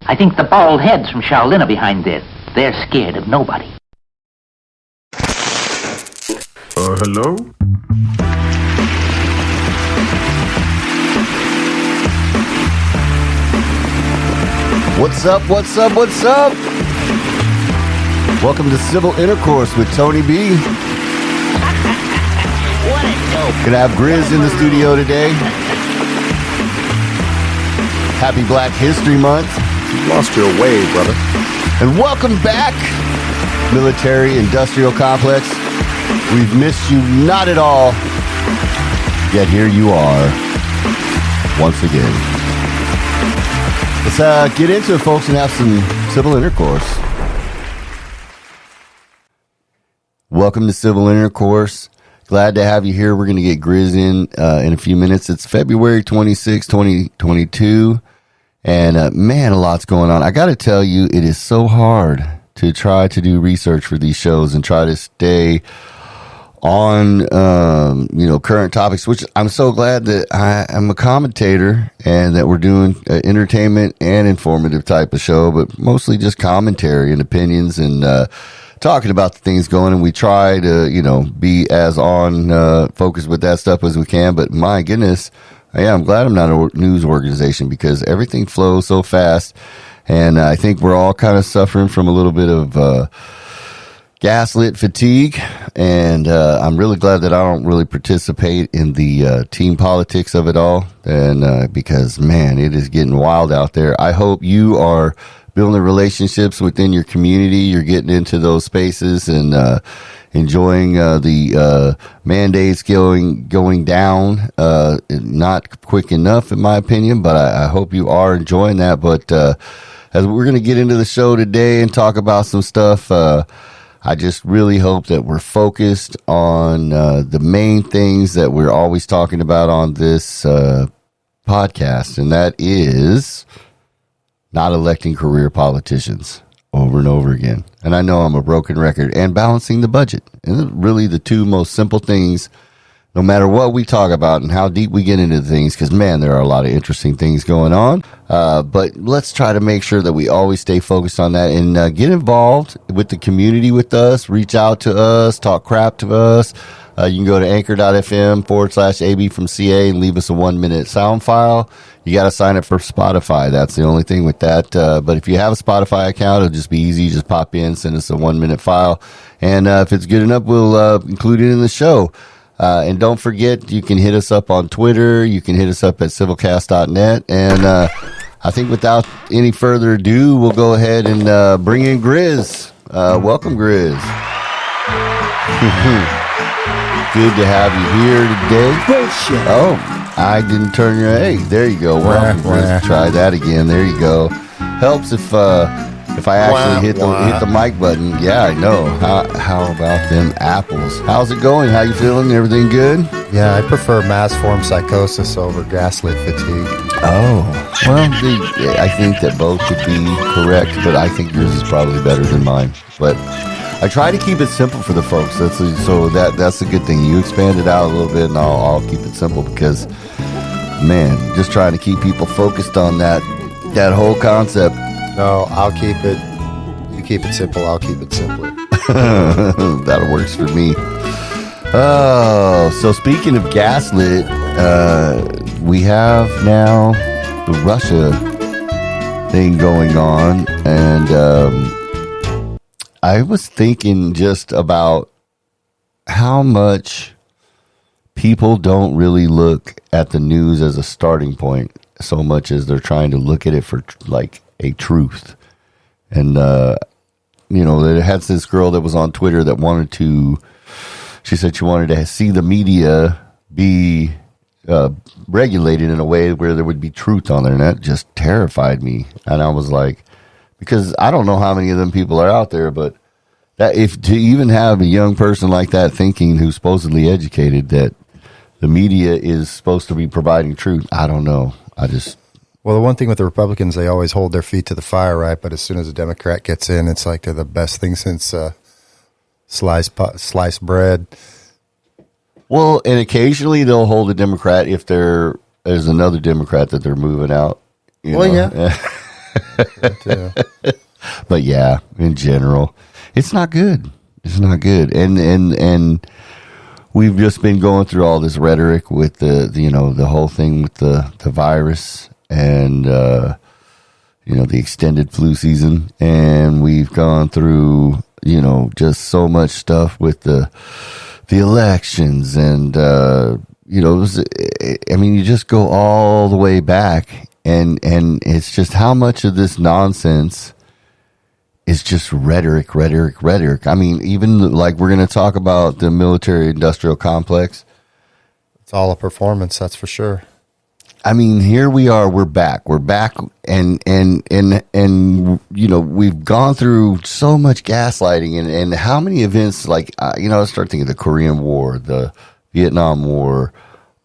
I think the bald heads from Shaolin are behind this. They're scared of nobody. Hello? What's up, what's up, what's up? Welcome to Civil Intercourse with Tony B. What a dope. Gonna have Grizz in the studio today. Happy Black History Month. You lost your way, brother. And welcome back, Military Industrial Complex. We've missed you not at all, yet here you are, once again. Let's get into it, folks, and have some civil intercourse. Welcome to Civil Intercourse. Glad to have you here. We're going to get Grizz in a few minutes. It's February 26, 2022, and man, a lot's going on. I got to tell you, it is so hard to try to do research for these shows and try to stay on, current topics, which I'm so glad that I'm a commentator and that we're doing entertainment and informative type of show, but mostly just commentary and opinions and talking about the things going. And we try to, be as on focused with that stuff as we can. But my goodness, I'm glad I'm not a news organization because everything flows so fast. And I think we're all kind of suffering from a little bit of gaslit fatigue, and I'm really glad that I don't really participate in the team politics of it all, and because, man, it is getting wild out there. I hope you are building relationships within your community. You're getting into those spaces and enjoying the mandates going down, not quick enough, in my opinion, but I hope you are enjoying that. But as we're going to get into the show today and talk about some stuff, I just really hope that we're focused on the main things that we're always talking about on this podcast, and that is not electing career politicians over and over again. And I know I'm a broken record, and balancing the budget. And really the two most simple things, no matter what we talk about and how deep we get into things, because, man, there are a lot of interesting things going on. But let's try to make sure that we always stay focused on that and get involved with the community with us. Reach out to us, talk crap to us. You can go to anchor.fm/AB from CA and leave us a 1-minute sound file. You got to sign up for Spotify. That's the only thing with that. But if you have a Spotify account, it'll just be easy. Just pop in, send us a 1-minute file. And if it's good enough, we'll include it in the show. And don't forget, you can hit us up on Twitter. You can hit us up at civilcast.net. And I think without any further ado, we'll go ahead and bring in Grizz. Welcome, Grizz. Good to have you here today. Bullshit. Oh, I didn't turn your... Hey, there you go. Welcome, Grizz. Try that again. There you go. Helps if I actually hit the mic button. Yeah, I know. How about them apples? How's it going? How you feeling? Everything good? Yeah, I prefer mass form psychosis over gaslit fatigue. Oh, well, I think that both could be correct, but I think yours is probably better than mine. But I try to keep it simple for the folks. That's a good thing. You expand it out a little bit, and I'll keep it simple because, man, just trying to keep people focused on that whole concept. No, I'll keep it. You keep it simple, I'll keep it simpler. That works for me. Oh, so speaking of gaslit, we have now the Russia thing going on, and I was thinking just about how much people don't really look at the news as a starting point so much as they're trying to look at it for like a truth. And they had this girl that was on Twitter that she said she wanted to see the media be regulated in a way where there would be truth on there, and that just terrified me. And I was like, because I don't know how many of them people are out there, but that if to even have a young person like that thinking, who's supposedly educated, that the media is supposed to be providing truth, I don't know. Well, the one thing with the Republicans, they always hold their feet to the fire, right? But as soon as a Democrat gets in, it's like they're the best thing since sliced bread. Well, and occasionally they'll hold a Democrat if there's another Democrat that they're moving out. Yeah. But yeah, in general, it's not good. It's not good. And we've just been going through all this rhetoric with the whole thing with the virus and, the extended flu season. And we've gone through, just so much stuff with the elections and, you just go all the way back and it's just how much of this nonsense is just rhetoric. I mean, even like we're going to talk about the military industrial complex. It's all a performance, that's for sure. I mean, here we are, we're back and we've gone through so much gaslighting and how many events, like, I start thinking the Korean War, the Vietnam War,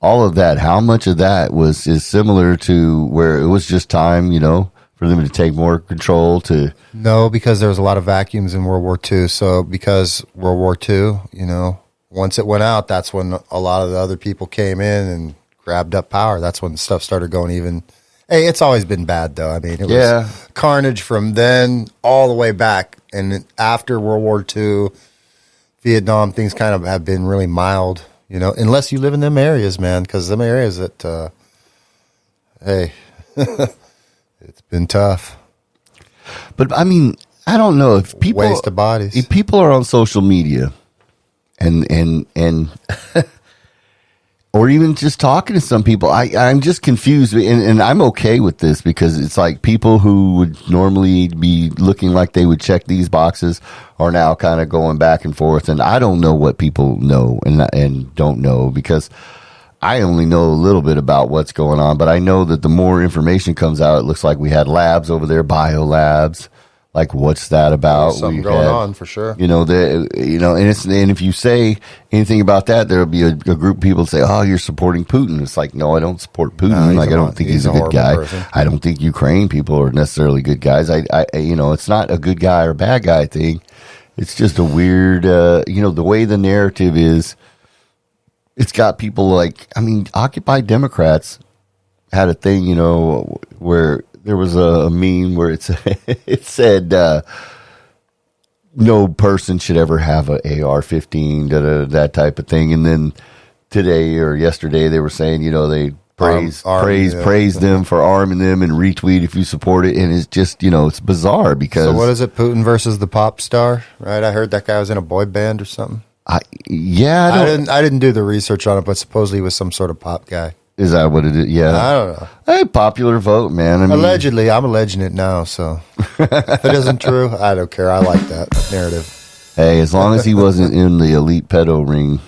all of that, how much of that is similar to where it was just time, for them to take more control to... No, because there was a lot of vacuums in World War II. So because World War II, once it went out, that's when a lot of the other people came in and grabbed up power. That's when stuff started going even... Hey, it's always been bad, though. I mean, it was carnage from then all the way back. And after World War II, Vietnam, things kind of have been really mild, unless you live in them areas, man, because them areas that, hey... It's been tough. But I mean, I don't know if people waste of bodies. If people are on social media and or even just talking to some people, I'm just confused and I'm okay with this because it's like people who would normally be looking like they would check these boxes are now kind of going back and forth, and I don't know what people know and don't know because I only know a little bit about what's going on, but I know that the more information comes out, it looks like we had labs over there, bio labs. Like, what's that about? There's something going on for sure. And if you say anything about that, there'll be a group of people say, "Oh, you're supporting Putin." It's like, no, I don't support Putin. No, I don't think he's a good guy. Person. I don't think Ukraine people are necessarily good guys. It's not a good guy or bad guy thing. It's just a weird, the way the narrative is. It's got people like, Occupy Democrats had a thing, where there was a meme where it said no person should ever have an AR-15, that type of thing. And then today or yesterday they were saying, they praise them for arming them and retweet if you support it. And it's just, it's bizarre because. So what is it? Putin versus the pop star, right? I heard that guy was in a boy band or something. I didn't do the research on it, but supposedly he was some sort of pop guy. Is that what it is? Yeah. I don't know. Hey, popular vote, man. Allegedly, I'm alleging it now, so if it isn't true, I don't care. I like that narrative. Hey, as long as he wasn't in the elite pedo ring,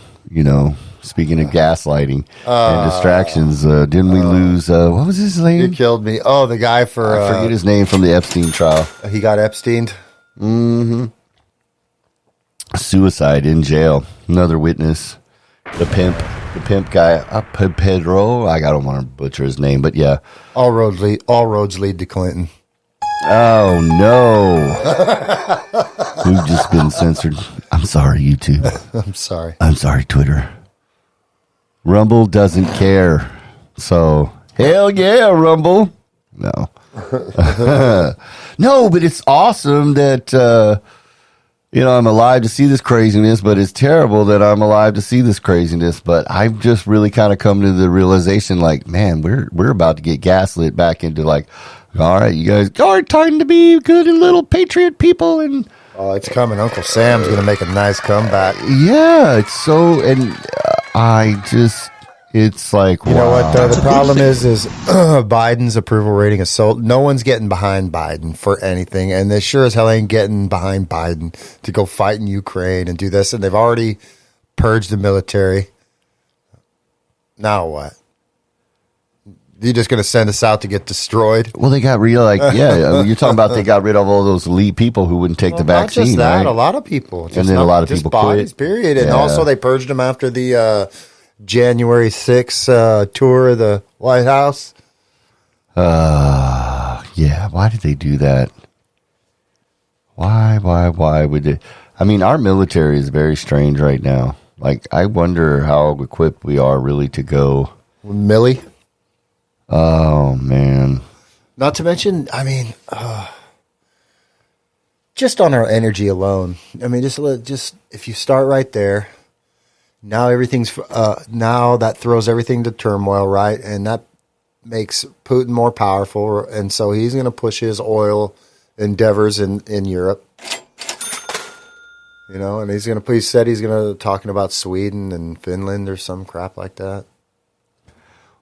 speaking of gaslighting and distractions, didn't we lose, what was his name? You killed me. Oh, the guy I forget his name from the Epstein trial. He got Epsteined? Mm-hmm. Suicide in jail. Another witness. The pimp guy, Pedro. I don't want to butcher his name, but yeah. All roads lead to Clinton. Oh no! We've just been censored. I'm sorry, YouTube. I'm sorry, Twitter. Rumble doesn't care. So hell yeah, Rumble. No, no, but it's awesome that. I'm alive to see this craziness, but it's terrible that I'm alive to see this craziness. But I've just really kind of come to the realization, like, man, we're about to get gaslit back into like, all right, you guys are time to be good and little patriot people. And oh, it's coming. Uncle Sam's going to make a nice comeback. Yeah, it's so, and it's like, you know what, though? The problem is Biden's approval rating is so, no one's getting behind Biden for anything. And they sure as hell ain't getting behind Biden to go fight in Ukraine and do this. And they've already purged the military. Now what? You're just going to send us out to get destroyed? Well, they got you're talking about they got rid of all those elite people who wouldn't take the vaccine, not just that, right? a lot of people. And then a lot of people bodies, quit. Period. And also they purged them after the January 6th tour of the White House. Yeah. Why did they do that? Why would they? I mean, our military is very strange right now. Like, I wonder how equipped we are really to go. Millie? Oh, man. Not to mention, I mean, just on our energy alone. I mean, just if you start right there, now everything's now that throws everything to turmoil, right? And that makes Putin more powerful, and so he's going to push his oil endeavors in Europe. You know, and he said he's going to talking about Sweden and Finland or some crap like that.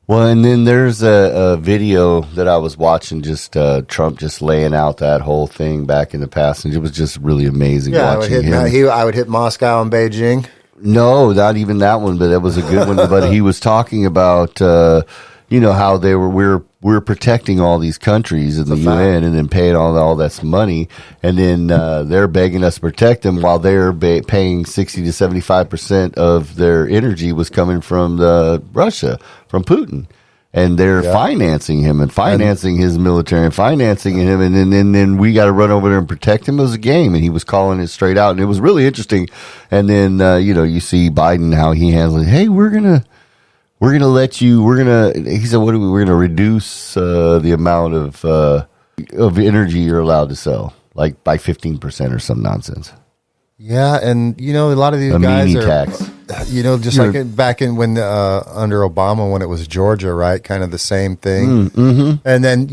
Well, and then there's a video that I was watching, just Trump just laying out that whole thing back in the past, and it was just really amazing watching him. I would hit Moscow and Beijing. No, not even that one, but that was a good one. But he was talking about, how we're protecting all these countries in the UN and then paying all this money, and then they're begging us to protect them while they're paying 60 to 75% of their energy was coming from Russia, from Putin. And they're financing him and financing his military and financing him. And then we got to run over there and protect him as a game. And he was calling it straight out. And it was really interesting. And then, you see Biden, how he handles it. Hey, we're going to let you, he said, we're going to reduce the amount of energy you're allowed to sell, like by 15% or some nonsense. Yeah, and a lot of these guys are, tax. Like back in when under Obama, when it was Georgia, right? Kind of the same thing. Mm-hmm. And then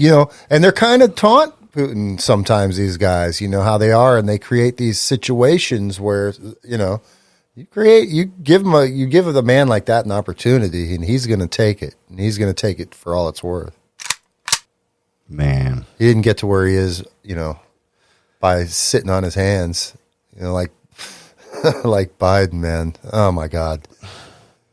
and they're kind of taunt Putin sometimes. These guys, how they are, and they create these situations where you give a man like that an opportunity, and he's going to take it, and he's going to take it for all it's worth. Man, he didn't get to where he is, by sitting on his hands. Like Biden, man. Oh my God.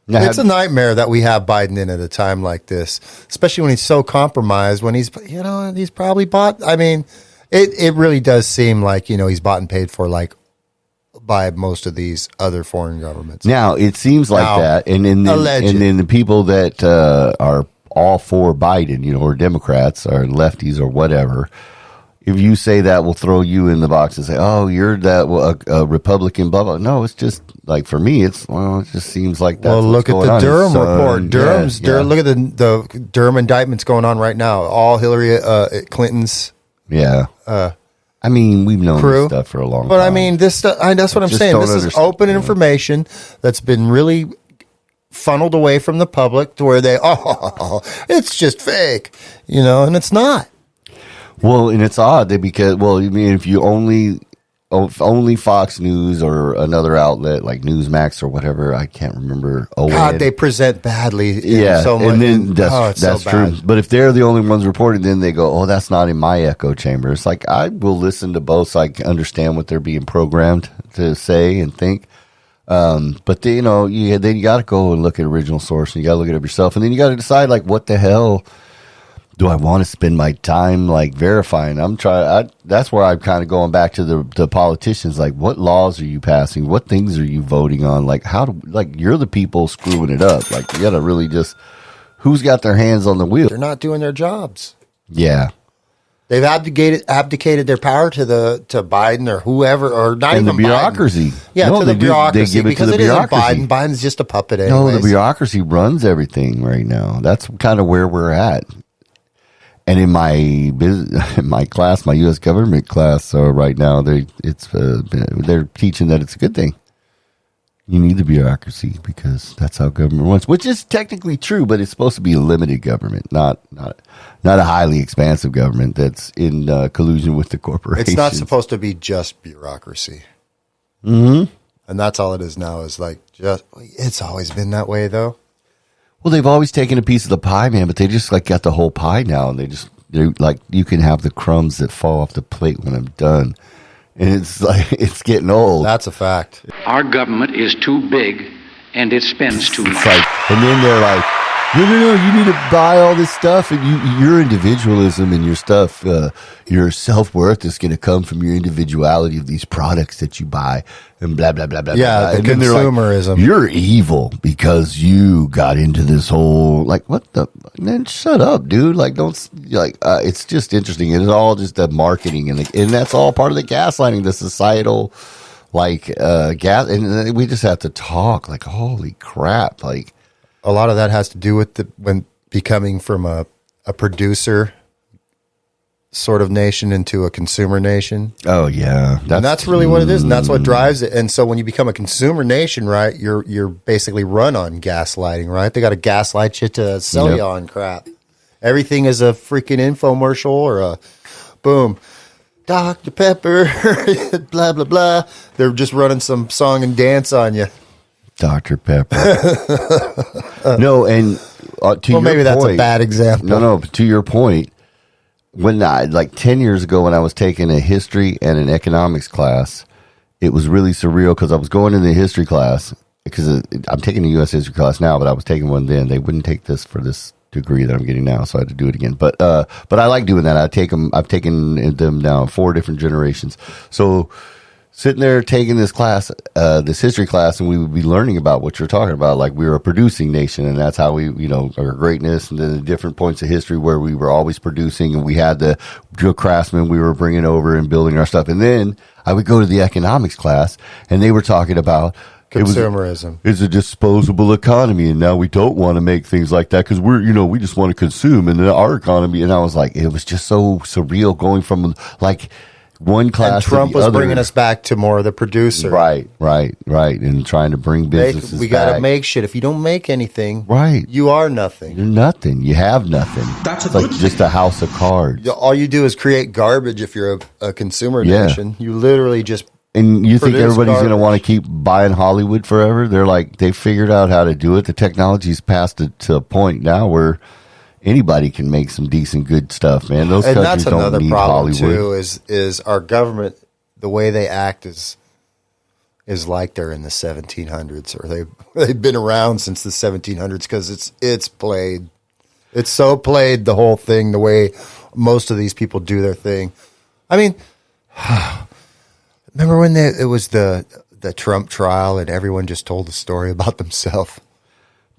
It's a nightmare that we have Biden in at a time like this, especially when he's so compromised, when he's probably bought. I mean, it really does seem like, he's bought and paid for by most of these other foreign governments. Now it seems like that. And then the people that are all for Biden, or Democrats or lefties or whatever, if you say that, will throw you in the box and say, "Oh, you're a Republican." Blah blah. No, it's just like for me, it just seems like that's look at the Durham report. Look at the Durham indictments going on right now. All Hillary Clinton's. Yeah. I mean, we've known this stuff for a long time. But I mean, this stuff. That's what I'm saying. This is open information that's been really funneled away from the public to where it's just fake, and it's not. Well, and it's odd because, if you only Fox News or another outlet like Newsmax or whatever, I can't remember. God, they present badly. So much, and then that's true. But if they're the only ones reporting, then they go, "Oh, that's not in my echo chamber." It's like I will listen to both, so I can understand what they're being programmed to say and think. But then you got to go and look at original source, and you got to look at it yourself, and then you got to decide what the hell do I want to spend my time verifying? That's where I'm kind of going back to the politicians. What laws are you passing? What things are you voting on? You're the people screwing it up. You got to really just, who's got their hands on the wheel? They're not doing their jobs. Yeah. They've abdicated their power to Biden or whoever, or not even the bureaucracy. Biden. Yeah, to the bureaucracy. They give it to the bureaucracy. Isn't Biden. Biden's just a puppet anyways. No, the bureaucracy runs everything right now. That's kind of where we're at. And in my class, my U.S. government class, right now, they're teaching that it's a good thing. You need the bureaucracy because that's how government runs, which is technically true, but it's supposed to be a limited government, not a highly expansive government that's in collusion with the corporations. It's not supposed to be just bureaucracy. Mm-hmm. And that's all it is now. It's always been that way, though. Well, they've always taken a piece of the pie, man, but they just got the whole pie now, and they're you can have the crumbs that fall off the plate when I'm done, and it's getting old. That's a fact. Our government is too big, and it spends too much. And then they're like, no, you need to buy all this stuff, and your individualism and your stuff, your self-worth is going to come from your individuality of these products that you buy, and blah, blah, blah, blah, yeah, blah. The consumerism. You're evil because you got into this whole, what the, man, shut up, dude. It's just interesting. It's all just the marketing, and that's all part of the gaslighting, the societal, gas, and we just have to talk, holy crap, a lot of that has to do with when becoming from a producer sort of nation into a consumer nation. Oh yeah, And that's really what it is, and that's what drives it. And so when you become a consumer nation, right, you're basically run on gaslighting, right? They got to gaslight you to sell you on crap. Everything is a freaking infomercial or a boom, Dr. Pepper, blah blah blah. They're just running some song and dance on you. Dr. Pepper. No, and to your maybe that's point, a bad example. No, but to your point, when I, like 10 years ago, when I was taking a history and an economics class, it was really surreal because I was going in the history class because I'm taking a U.S. history class now, but I was taking one then. They wouldn't take this for this degree that I'm getting now, so I had to do it again. But I like doing that. I've taken them now 4 different generations. So sitting there taking this class, this history class, and we would be learning about what you're talking about. Like we were a producing nation, and that's how we, our greatness, and then the different points of history where we were always producing, and we had the craftsmen we were bringing over and building our stuff. And then I would go to the economics class, and they were talking about Consumerism. It's a disposable economy, and now we don't want to make things like that because we just want to consume in our economy. And I was like, it was just so surreal going from like one class and Trump to the was other. bringing us back to more of the producer. Right, and trying to bring businesses We got to back. make shit. If you don't make anything, Right. you are nothing. You're nothing. You have nothing. It's like just a house of cards. All you do is create garbage if you're a consumer nation. You literally just And you think produce everybody's going to garbage. want to keep buying Hollywood forever? They're like, they figured out how to do it. The technology's passed it to a point now where anybody can make some decent, good stuff, man. Those and countries that's another don't need problem Hollywood. too. Is our government, the way they act is like they're in the 1700s, or they've been around since the 1700s because it's played. It's so played, the whole thing, the way most of these people do their thing. I mean, remember when it was the Trump trial and everyone just told a story about themselves?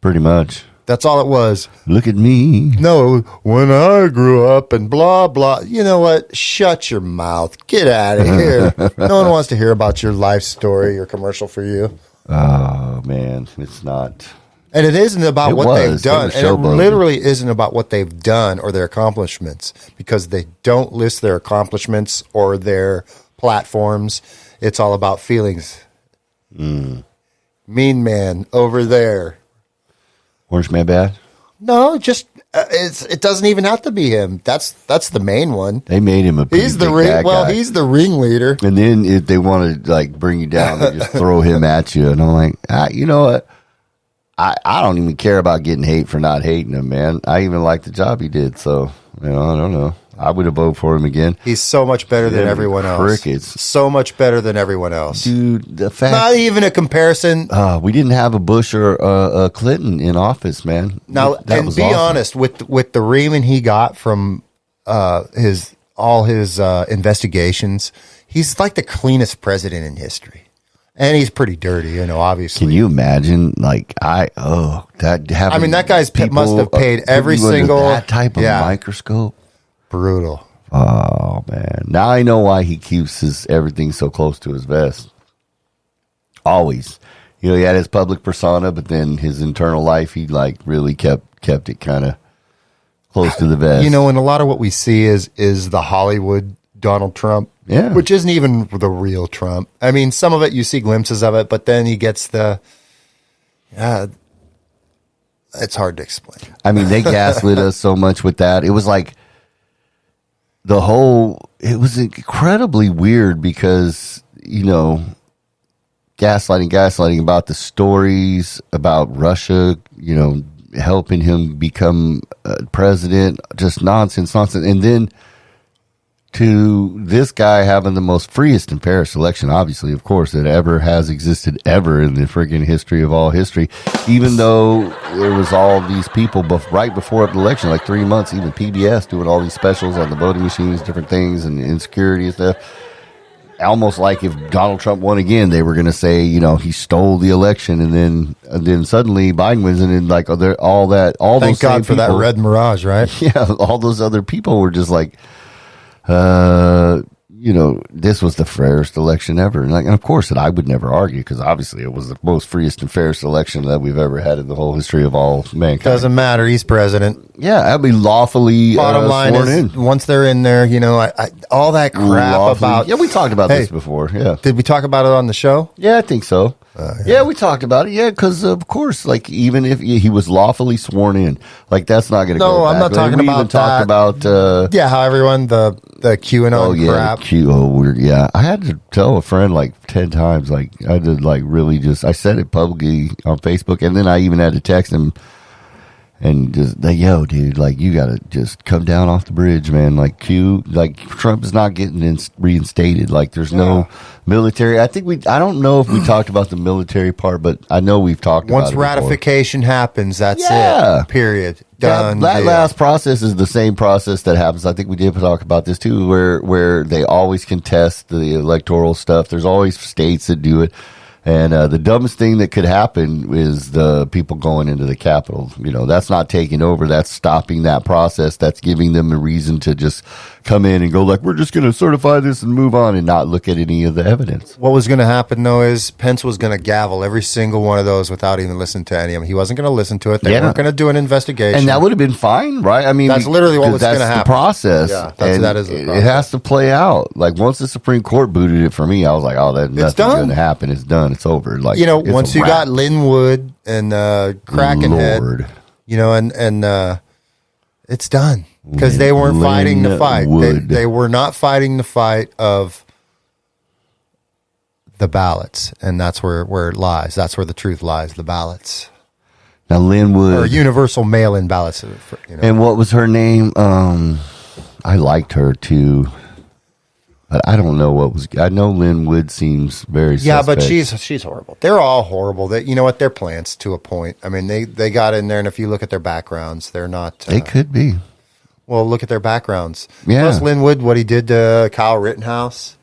Pretty much. That's all it was. Look at me. No, when I grew up and blah, blah. You know what? Shut your mouth. Get out of here. No one wants to hear about your life story or commercial for you. Oh, man. It's not. And it isn't about what they've They done. were And it showboating. literally isn't about what they've done or their accomplishments because they don't list their accomplishments or their platforms. It's all about feelings. Mean man over there. Orange Man bad? No, just it doesn't even have to be him. That's the main one. They made him a pretty He's the big bad guy. he's the ringleader. And then if they want to like bring you down, they just throw him at you. And I'm like, you know what? I don't even care about getting hate for not hating him, man. I even like the job he did. So, I don't know. I would have voted for him again. He's so much better than everyone else. Crickets. So much better than everyone else. Dude, the fact Not even a comparison. we didn't have a Bush or a Clinton in office, man. Now, That and was be awesome. honest, with the reaming he got from his investigations, he's like the cleanest president in history. And he's pretty dirty, obviously. Can you imagine? Like that happened. I mean, that guy's must have paid every put you under single that type of microscope. Brutal. Oh man! Now I know why he keeps everything so close to his vest. Always, he had his public persona, but then his internal life, he like really kept it kind of close to the vest. And a lot of what we see is the Hollywood Donald Trump, which isn't even the real Trump. I mean, some of it you see glimpses of it, but then he gets it's hard to explain. I mean, they gaslit us so much with that. It was like it was incredibly weird because, gaslighting about the stories about Russia, helping him become president, just nonsense. And then to this guy having the most freest and fairest election, obviously, of course, that ever has existed ever in the freaking history of all history, even though there was all these people right before the election, like 3 months, even PBS doing all these specials on the voting machines, different things, and insecurity and stuff. Almost like if Donald Trump won again, they were going to say, he stole the election, and then suddenly Biden wins, and then like all Thank those God same for that people- red mirage, right? Yeah, all those other people were just like, this was the fairest election ever. And of course, I would never argue because obviously it was the most freest and fairest election that we've ever had in the whole history of all mankind. Doesn't matter. He's president. Yeah, that'd be lawfully Bottom line sworn is, in. once they're in there, all that crap Lawfully. about. Yeah, we talked about this before. Yeah. Did we talk about it on the show? Yeah, I think so. Yeah, we talked about it. Yeah, because of course, even if he was lawfully sworn in, that's not going to go. No, I'm not talking we about even talked about. How everyone the QAnon crap. I had to tell a friend 10 times. I had to really I said it publicly on Facebook, and then I even had to text him. And just, yo, dude, you got to just come down off the bridge, man. Trump is not getting reinstated. There's no military. I don't know if we talked about the military part, but I know we've talked about it Once ratification happens, that's it. Period. Done. That last process is the same process that happens. I think we did talk about this too, where they always contest the electoral stuff. There's always states that do it. And the dumbest thing that could happen is the people going into the Capitol. That's not taking over. That's stopping that process. That's giving them a reason to just come in and go we're just going to certify this and move on and not look at any of the evidence. What was going to happen, though, is Pence was going to gavel every single one of those without even listening to any of them. He wasn't going to listen to it. They weren't going to do an investigation. And that would have been fine, right? I mean, that's literally what was going to happen. That's the process. Yeah, that is the process. It has to play out. Once the Supreme Court booted it for me, I was nothing's going to happen. It's done. It's over. Once you got Linwood and Krakenhead, and it's done. Because they weren't fighting the fight. They were not fighting the fight of the ballots. And that's where it lies. That's where the truth lies, the ballots. Now, Linwood. Or universal mail-in ballots. And what was her name? I liked her, too. But I don't know I know Linwood seems very suspect. Yeah, but she's horrible. They're all horrible. They're plants to a point. I mean, they got in there, and if you look at their backgrounds, they're not. They could be. Well, look at their backgrounds. Yeah. Plus Linwood, what he did to Kyle Rittenhouse.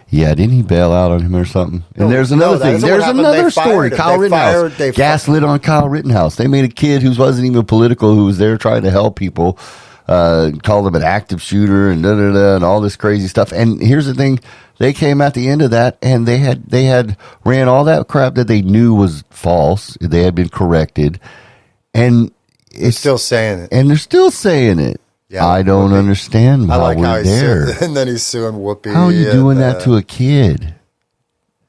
Yeah, didn't he bail out on him or something? And there's another thing. There's another story. Kyle Rittenhouse. Gaslit on Kyle Rittenhouse. They made a kid who wasn't even political, who was there trying to help people, called him an active shooter and and all this crazy stuff. And here's the thing. They came at the end of that and they had ran all that crap that they knew was false. They had been corrected. And they're still saying it. And they're still saying it. Yeah, I don't understand how we're there. And then he's suing Whoopi. How are you doing that to a kid?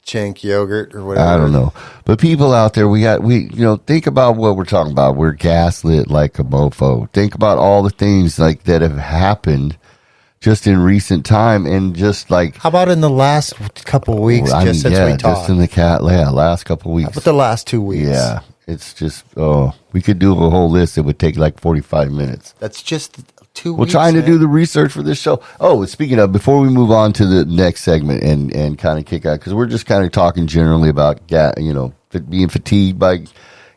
Chink yogurt or whatever. I don't know. But people out there, think about what we're talking about. We're gaslit like a mofo. Think about all the things that have happened just in recent time and just how about in the last couple of weeks, since we talked? Just in the last couple of weeks. How about the last 2 weeks? Yeah. It's just, we could do a whole list. It would take 45 minutes. That's just 2 weeks. We're trying to do the research for this show. Oh, speaking of, before we move on to the next segment and kind of kick out, because we're just kind of talking generally about, being fatigued by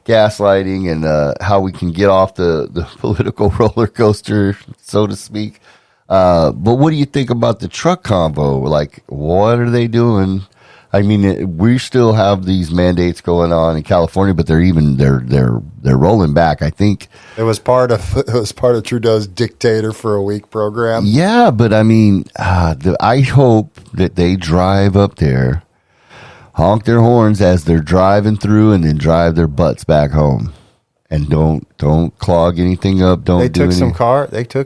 gaslighting and how we can get off the political roller coaster, so to speak. But what do you think about the truck convo? What are they doing? I mean, we still have these mandates going on in California, but they're rolling back. I think it was part of Trudeau's dictator for a week program. Yeah, but I mean, I hope that they drive up there, honk their horns as they're driving through, and then drive their butts back home, and don't clog anything up. They took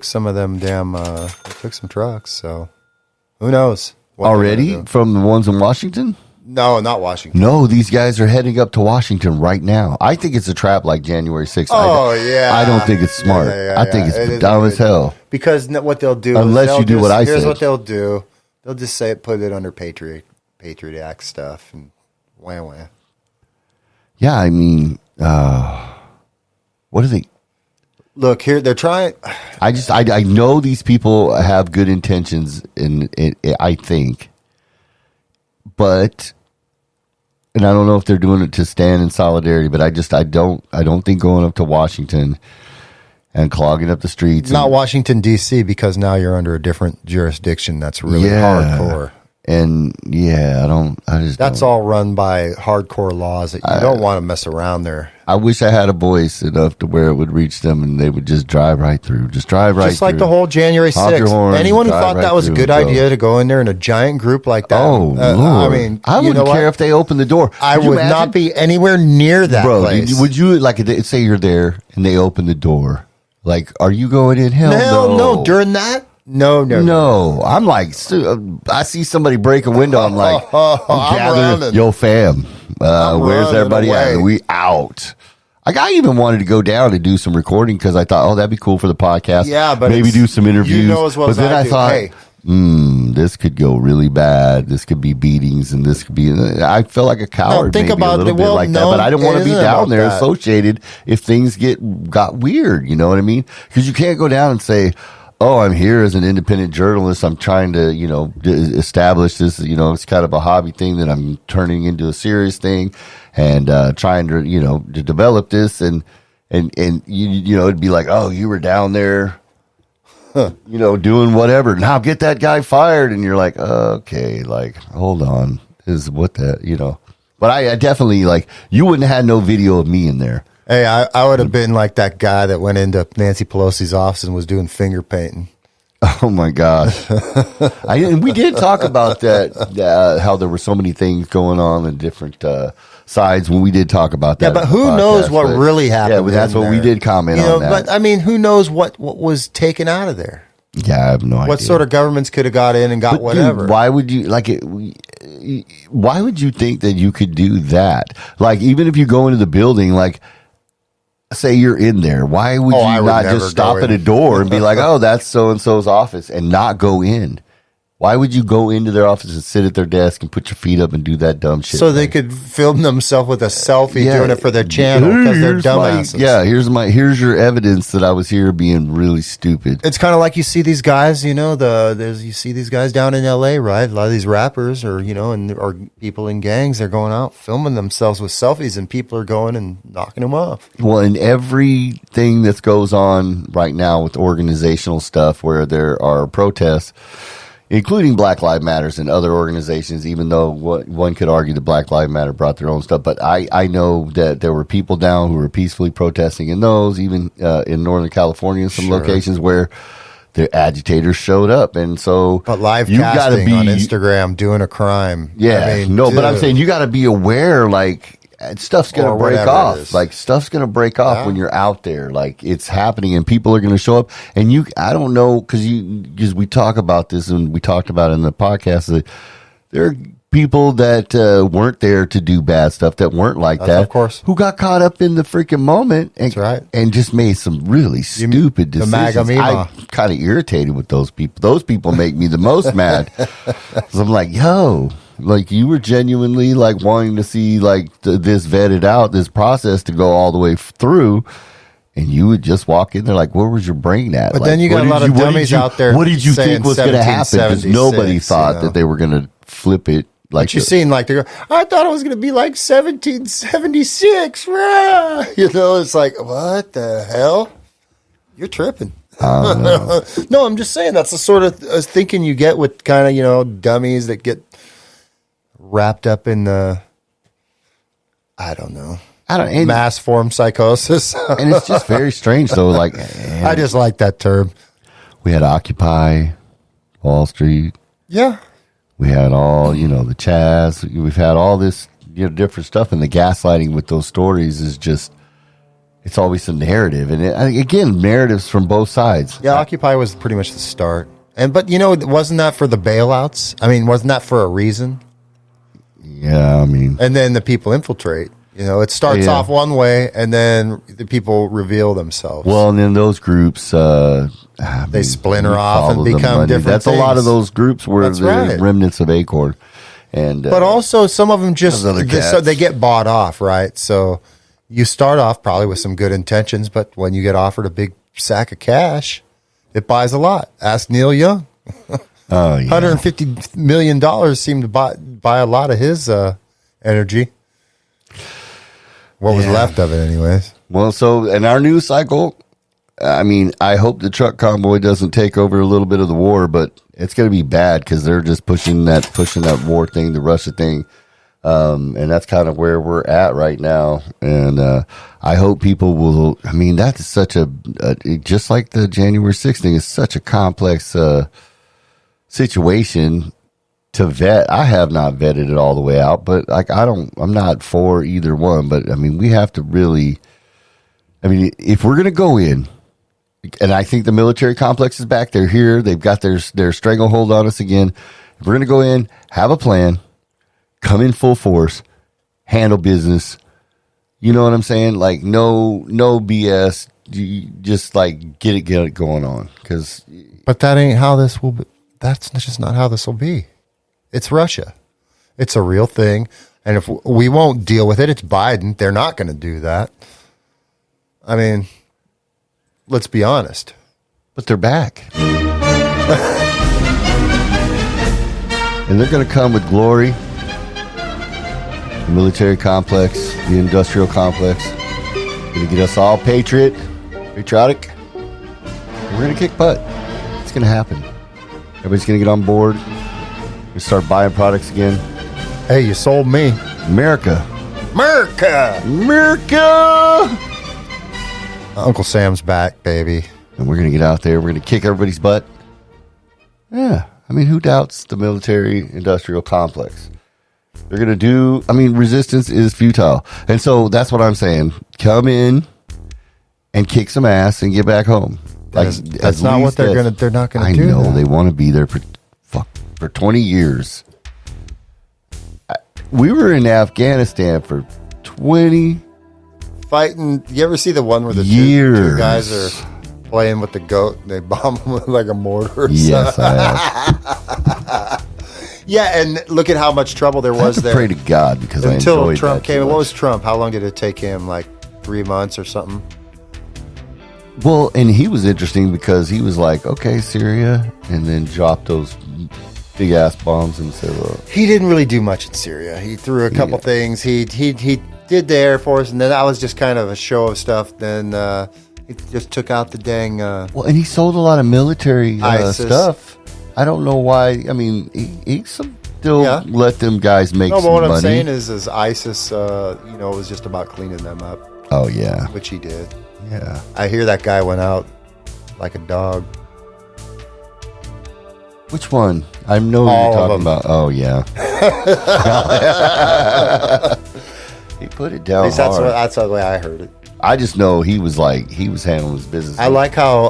some of them damn. They took some trucks. So who knows? Already from the ones in Washington? No, not Washington. No, these guys are heading up to Washington right now. I think it's a trap like January 6th. Yeah. I don't think it's smart. I think it's dumb as hell. Because what they'll do unless you do what I said. Here's what they'll do. They'll just put it under Patriot Act stuff and wham. Yeah, I mean, what are they? Look here, they're trying. I know these people have good intentions, I think, but, and I don't know if they're doing it to stand in solidarity, but I don't think going up to Washington and clogging up the streets. Not Washington D.C. because now you're under a different jurisdiction. That's really hardcore. And yeah, That's all run by hardcore laws that you don't want to mess around there. I wish I had a voice enough to where it would reach them and they would just drive right through. Just drive right through. Just like the whole January Honk your 6th. horn, Anyone who drive thought right that was a through good and go. idea to go in there in a giant group like that. Oh, Lord. I mean, I you know wouldn't care what? if they opened the door. I Could you would imagine? not be anywhere near that Bro, place. would you, like, say you're there and they open the door? Like, are you going in? Hell no. During that? No. I'm like, I see somebody break a window. I'm like, I'm gathering. running. Yo, fam, where's running everybody away. at? We out. Like, I even wanted to go down and do some recording because I thought, that'd be cool for the podcast. Yeah, but maybe do some interviews. You know as well but as then I do. thought, Hey, this could go really bad. This could be beatings, and this could be. I felt like a coward. think maybe about a little it. bit Well, like no, that, but I didn't it want to be isn't down about there that. associated if things got weird. You know what I mean? Because you can't go down and say, "Oh, I'm here as an independent journalist. I'm trying to, establish this. It's kind of a hobby thing that I'm turning into a serious thing, and trying to, to develop this." And it'd be like, "Oh, you were down there." Doing whatever. Now get that guy fired. And you're like, okay, like, hold on. But I definitely, like, you wouldn't have had no video of me in there. Hey, I would have been like that guy that went into Nancy Pelosi's office and was doing finger painting. Oh my gosh. And we did talk about that, how there were so many things going on in different sides when we did talk about that. Yeah, but who knows what really happened? Yeah, but that's what we did comment on that. But I mean, who knows what was taken out of there? Yeah, I have no idea. What sort of governments could have got in and got But whatever? Dude, why would you why would you think that you could do that? Like, even if you go into the building, like, say you're in there, why would you not just stop at a door and be like, "Oh, that's so and so's office," and not go in? Why would you go into their office and sit at their desk and put your feet up and do that dumb shit? So they could film themselves with a selfie doing it for their channel because they're dumbasses. Here's your evidence that I was here being really stupid. It's kind of like you see these guys, you see these guys down in L.A., right? A lot of these rappers or people in gangs, they're going out filming themselves with selfies, and people are going and knocking them off. Well, and everything that goes on right now with organizational stuff where there are protests, including Black Lives Matters and other organizations, even though one could argue that Black Lives Matter brought their own stuff. But I know that there were people down who were peacefully protesting in those, even in Northern California, in some locations where the agitators showed up. And so, but live casting on Instagram doing a crime. Yeah, but I'm saying you got to be aware, like, stuff's going to break off. Like, stuff's going to break off when you're out there. Like, it's happening and people are going to show up. And I don't know, because we talk about this and we talked about it in the podcast, that there are people that weren't there to do bad stuff, that weren't like that. Of course. Who got caught up in the freaking moment. And, that's right. And just made some really stupid decisions. I'm kind of irritated with those people. Those people make me the most mad. 'Cause I'm like, yo, like, you were genuinely, like, wanting to see, like, this vetted out, this process to go all the way through, and you would just walk in there like, where was your brain at? But like, then you got a lot of dummies out there. What did you think was going to happen? Because nobody thought that they were going to flip it. Like, but you seen, like, they go, I thought it was going to be like 1776. It's like, what the hell? You're tripping. No, I'm just saying that's the sort of thinking you get with kind of, dummies that get wrapped up in the, mass form psychosis. And it's just very strange, though. Like, I just like that term. We had Occupy Wall Street. Yeah. We had all, the Chaz. We've had all this, different stuff. And the gaslighting with those stories is just, it's always a narrative. And again, narratives from both sides. Yeah, Occupy was pretty much the start. But, wasn't that for the bailouts? I mean, wasn't that for a reason? Yeah, I mean. And then the people infiltrate. It starts off one way, and then the people reveal themselves. Well, and then those groups, they splinter off and become different That's things. a lot of those groups were the remnants of Acorn. But also, some of them so they get bought off, right? So you start off probably with some good intentions, but when you get offered a big sack of cash, it buys a lot. Ask Neil Young. Oh, yeah. $150 million seemed to buy a lot of his energy. What was left of it, anyways. Well, so in our news cycle, I mean, I hope the truck convoy doesn't take over a little bit of the war, but It's going to be bad because they're just pushing that war thing, the Russia thing. And that's kind of where we're at right now. And I hope people will. I mean, that is such just like the January 6th thing is such a complex situation to vet. I have not vetted it all the way out, but like I'm not for either one. But I mean, we have to really. I mean, if we're going to go in, and I think the military complex is back. They're here. They've got their stranglehold on us again. If we're going to go in, have a plan. Come in full force, handle business. You know what I'm saying? Like no BS. You just like get it going on. But that ain't how this will be. That's just not how this will be. It's Russia. It's a real thing. And if we won't deal with it, it's Biden. They're not going to do that. I mean, let's be honest. But they're back. And they're going to come with glory. The military complex, the industrial complex. Going to get us all patriotic. We're going to kick butt. It's going to happen. Everybody's going to get on board. We're going to start buying products again. Hey, you sold me. America. Uncle Sam's back, baby. And we're going to get out there. We're going to kick everybody's butt. Yeah. I mean, who doubts the military industrial complex? They're going to do, I mean, resistance is futile. And so that's what I'm saying. Come in and kick some ass and get back home. That's not what they're not going to do. I know. They want to be there for 20 years. We were in Afghanistan for 20 fighting. You ever see the one where the two guys are playing with the goat and they bomb him with like a mortar or yes, something? I have. Yeah, and look at how much trouble there was there. Pray to God because until Trump came. What was Trump? How long did it take him? Like 3 months or something? Well, and he was interesting because he was like, okay, Syria, and then dropped those big ass bombs and said, well, he didn't really do much in Syria. He threw a couple things. He did the Air Force, and then that was just kind of a show of stuff. Then he just took out the dang. Well, and he sold a lot of military stuff. I don't know why. I mean, he still let them guys make some money. No, but what I'm saying is ISIS, was just about cleaning them up. Oh, yeah. Which he did. Yeah. I hear that guy went out like a dog. Which one? I know who you're talking about. Oh, yeah. He put it down hard. That's the way I heard it. I just know he was handling his business. I like how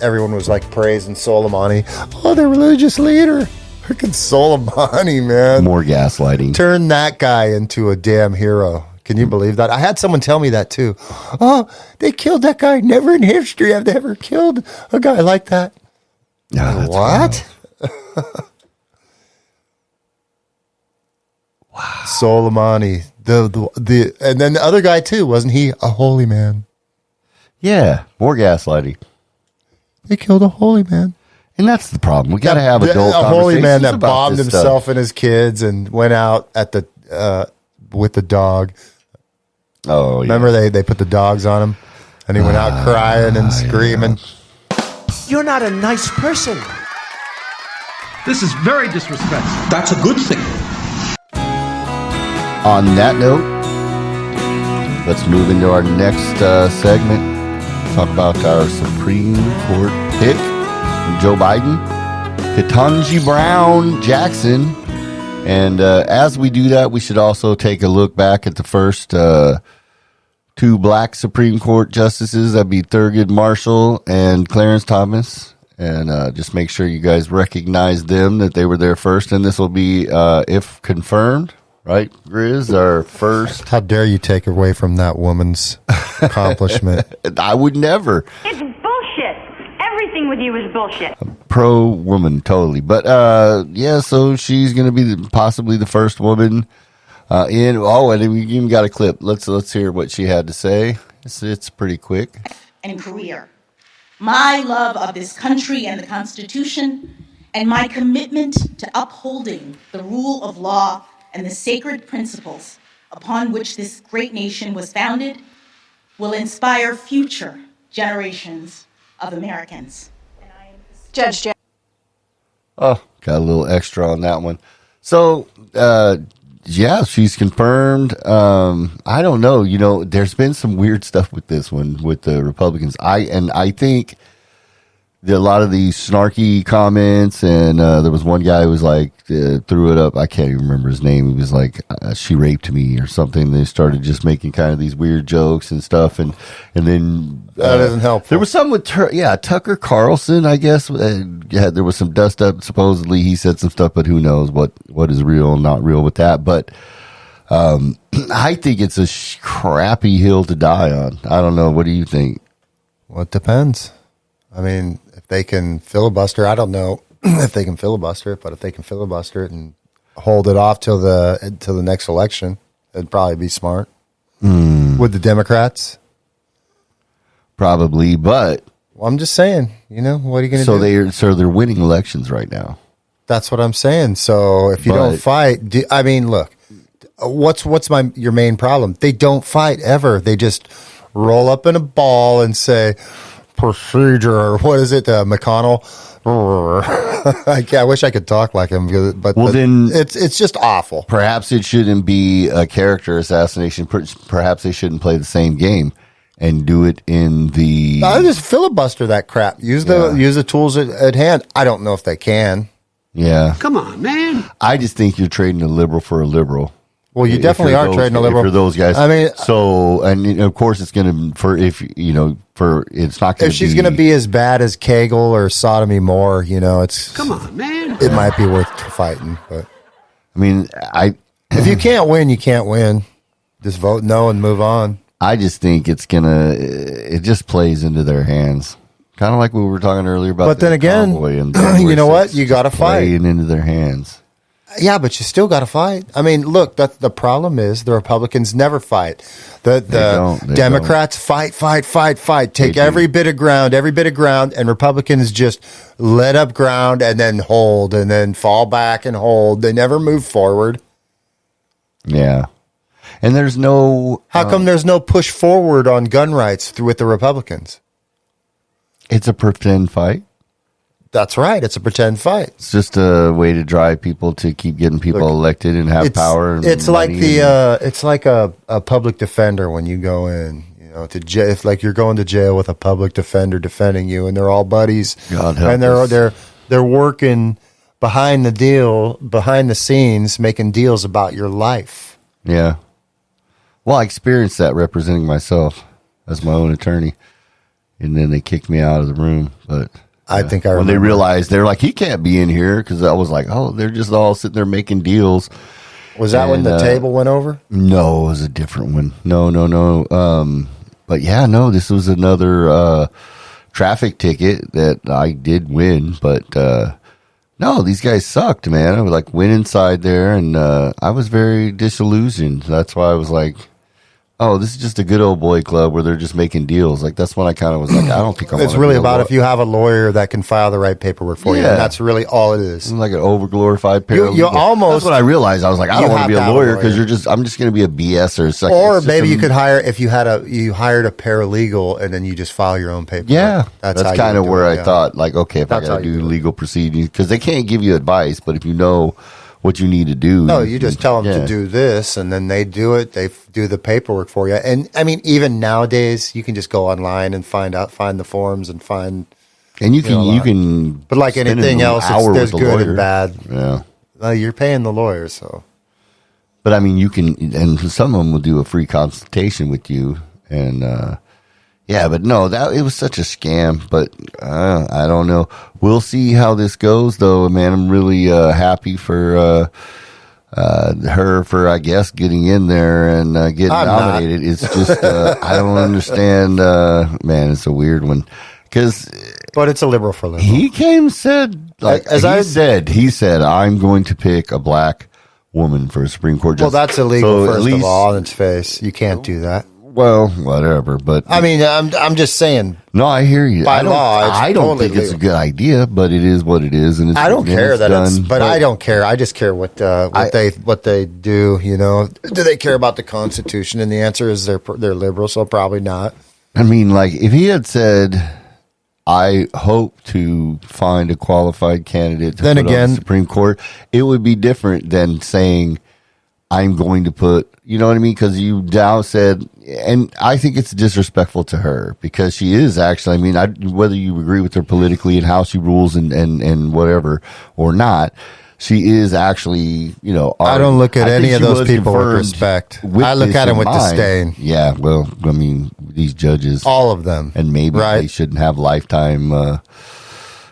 everyone was like praising Soleimani. Oh, the religious leader. Freaking Soleimani, man. More gaslighting. Turn that guy into a damn hero. Can you believe that? I had someone tell me that too. Oh, they killed that guy. Never in history have they ever killed a guy like that. No, what? Wow. Soleimani. The and then the other guy too, wasn't he a holy man? Yeah, more gaslighting. They killed a holy man. And that's the problem. We got to have adult conversations. A holy man that bombed himself and his kids and went out at the with the dog. Oh, yeah. Remember they put the dogs on him and he went out crying and screaming. Yeah. You're not a nice person. This is very disrespectful. That's a good thing. On that note, let's move into our next segment. Talk about our Supreme Court pick from Joe Biden, Ketanji Brown Jackson. And as we do that, we should also take a look back at the first two black Supreme Court justices. That'd be Thurgood Marshall and Clarence Thomas. And just make sure you guys recognize them, that they were there first. And this will be, if confirmed, right, Grizz, our first. How dare you take away from that woman's accomplishment? I would never. It's bullshit. Everything with you is bullshit. Pro woman, totally. But yeah, so she's going to be possibly the first woman in. Oh, and we even got a clip. Let's hear what she had to say. It's pretty quick. And career. My love of this country and the Constitution, and my commitment to upholding the rule of law and the sacred principles upon which this great nation was founded, will inspire future generations of Americans. Judge Jack. Oh, got a little extra on that one. So, yeah, she's confirmed. I don't know. You know, there's been some weird stuff with this one with the Republicans. I think a lot of these snarky comments, and there was one guy who was like, threw it up. I can't even remember his name. He was like, she raped me or something. They started just making kind of these weird jokes and stuff. And then that isn't helpful. There was something with, Tucker Carlson, I guess. There was some dust up. Supposedly he said some stuff, but who knows what is real and not real with that. But I think it's a crappy hill to die on. I don't know. What do you think? Well, it depends. I mean, if they can filibuster, I don't know if they can filibuster it, but if they can filibuster it and hold it off till the next election, it'd probably be smart. With the Democrats? Probably, but well, I'm just saying, what are you going to do? So they're winning elections right now. That's what I'm saying. So if you don't fight, look, what's your main problem? They don't fight ever. They just roll up in a ball and say procedure, or what is it, McConnell? I wish I could talk like him, but then it's just awful. Perhaps it shouldn't be a character assassination. Perhaps they shouldn't play the same game and do it in the. I just filibuster that crap. Use the tools at hand. I don't know if they can. Yeah. Come on, man. I just think you're trading a liberal for a liberal. Well, you definitely are trading a liberal for those guys. I mean, so and of course it's going to it's not going to. If she's going to be as bad as Kegel or Sodomy Moore, it's. Come on, man. It might be worth fighting, but I mean, if you can't win, you can't win. Just vote no and move on. I just think it just plays into their hands. Kind of like we were talking earlier about. But then again, you know what? You got to fight. Playing into their hands. Yeah, but you still got to fight. I mean, look, the problem is the Republicans never fight. The Democrats fight. Take every bit of ground, and Republicans just let up ground and then hold and then fall back and hold. They never move forward. Yeah. And there's no... How come there's no push forward on gun rights with the Republicans? It's a pretend fight. That's right. It's a pretend fight. It's just a way to drive people to keep getting people elected and have power. And it's like it's like a public defender when you go in, to jail. If like you're going to jail with a public defender defending you, and they're all buddies, God help and us. they're working behind the scenes, making deals about your life. Yeah. Well, I experienced that representing myself as my own attorney, and then they kicked me out of the room, but. I think when they realized, they're like, he can't be in here, because I was like, oh, they're just all sitting there making deals. Was that when the table went over? No, it was a different one. No. But yeah, no, this was another traffic ticket that I did win, but no, these guys sucked, man. I was like, went inside there, and I was very disillusioned. That's why I was like, oh, this is just a good old boy club where they're just making deals. Like, that's when I kind of was like, I don't think I want to. It's really about if you have a lawyer that can file the right paperwork for you. And that's really all it is. It's like an overglorified paralegal. You almost. That's what I realized. I was like, I don't want to be a lawyer because I'm just going to be a BS or second. Or maybe you could hire, if you hired a paralegal and then you just file your own paperwork. Yeah. That's kind of where I thought, like, okay, if I got to do legal proceedings, because they can't give you advice, but if you know what you need to do. No, you just tell them to do this, and then they do it. They do the paperwork for you. And I mean, even nowadays, you can just go online and find the forms and find. And you can. But like anything else, there's good and bad. Yeah. You're paying the lawyer, so. But I mean, you can, and some of them will do a free consultation with you, and yeah, but no, it was such a scam. But I don't know. We'll see how this goes, though. Man, I'm really happy for her for, I guess, getting in there and getting nominated. It's just I don't understand. Man, it's a weird one but it's a liberal for liberal. He came and said, he said, I'm going to pick a black woman for a Supreme Court justice. Well, that's illegal. First of all, on its face, you can't do that. Well, whatever, but I mean, I'm just saying. No, I hear you. By law, I don't think it's a good idea, but it is what it is, and I don't care that it's. But I don't care. I just care what they do. Do they care about the Constitution? And the answer is they're liberal, so probably not. I mean, like if he had said, I hope to find a qualified candidate to Then put on again- the Supreme Court. It would be different than saying I'm going to put, you know what I mean? Because you now said, and I think it's disrespectful to her because she is actually, I mean, whether you agree with her politically and how she rules and whatever or not, she is actually, you know. I don't look at I think any of she those was people with confirmed respect. with I look this at them in with mind. disdain. Yeah, well, I mean, these judges, All of them. and maybe Right. they shouldn't have lifetime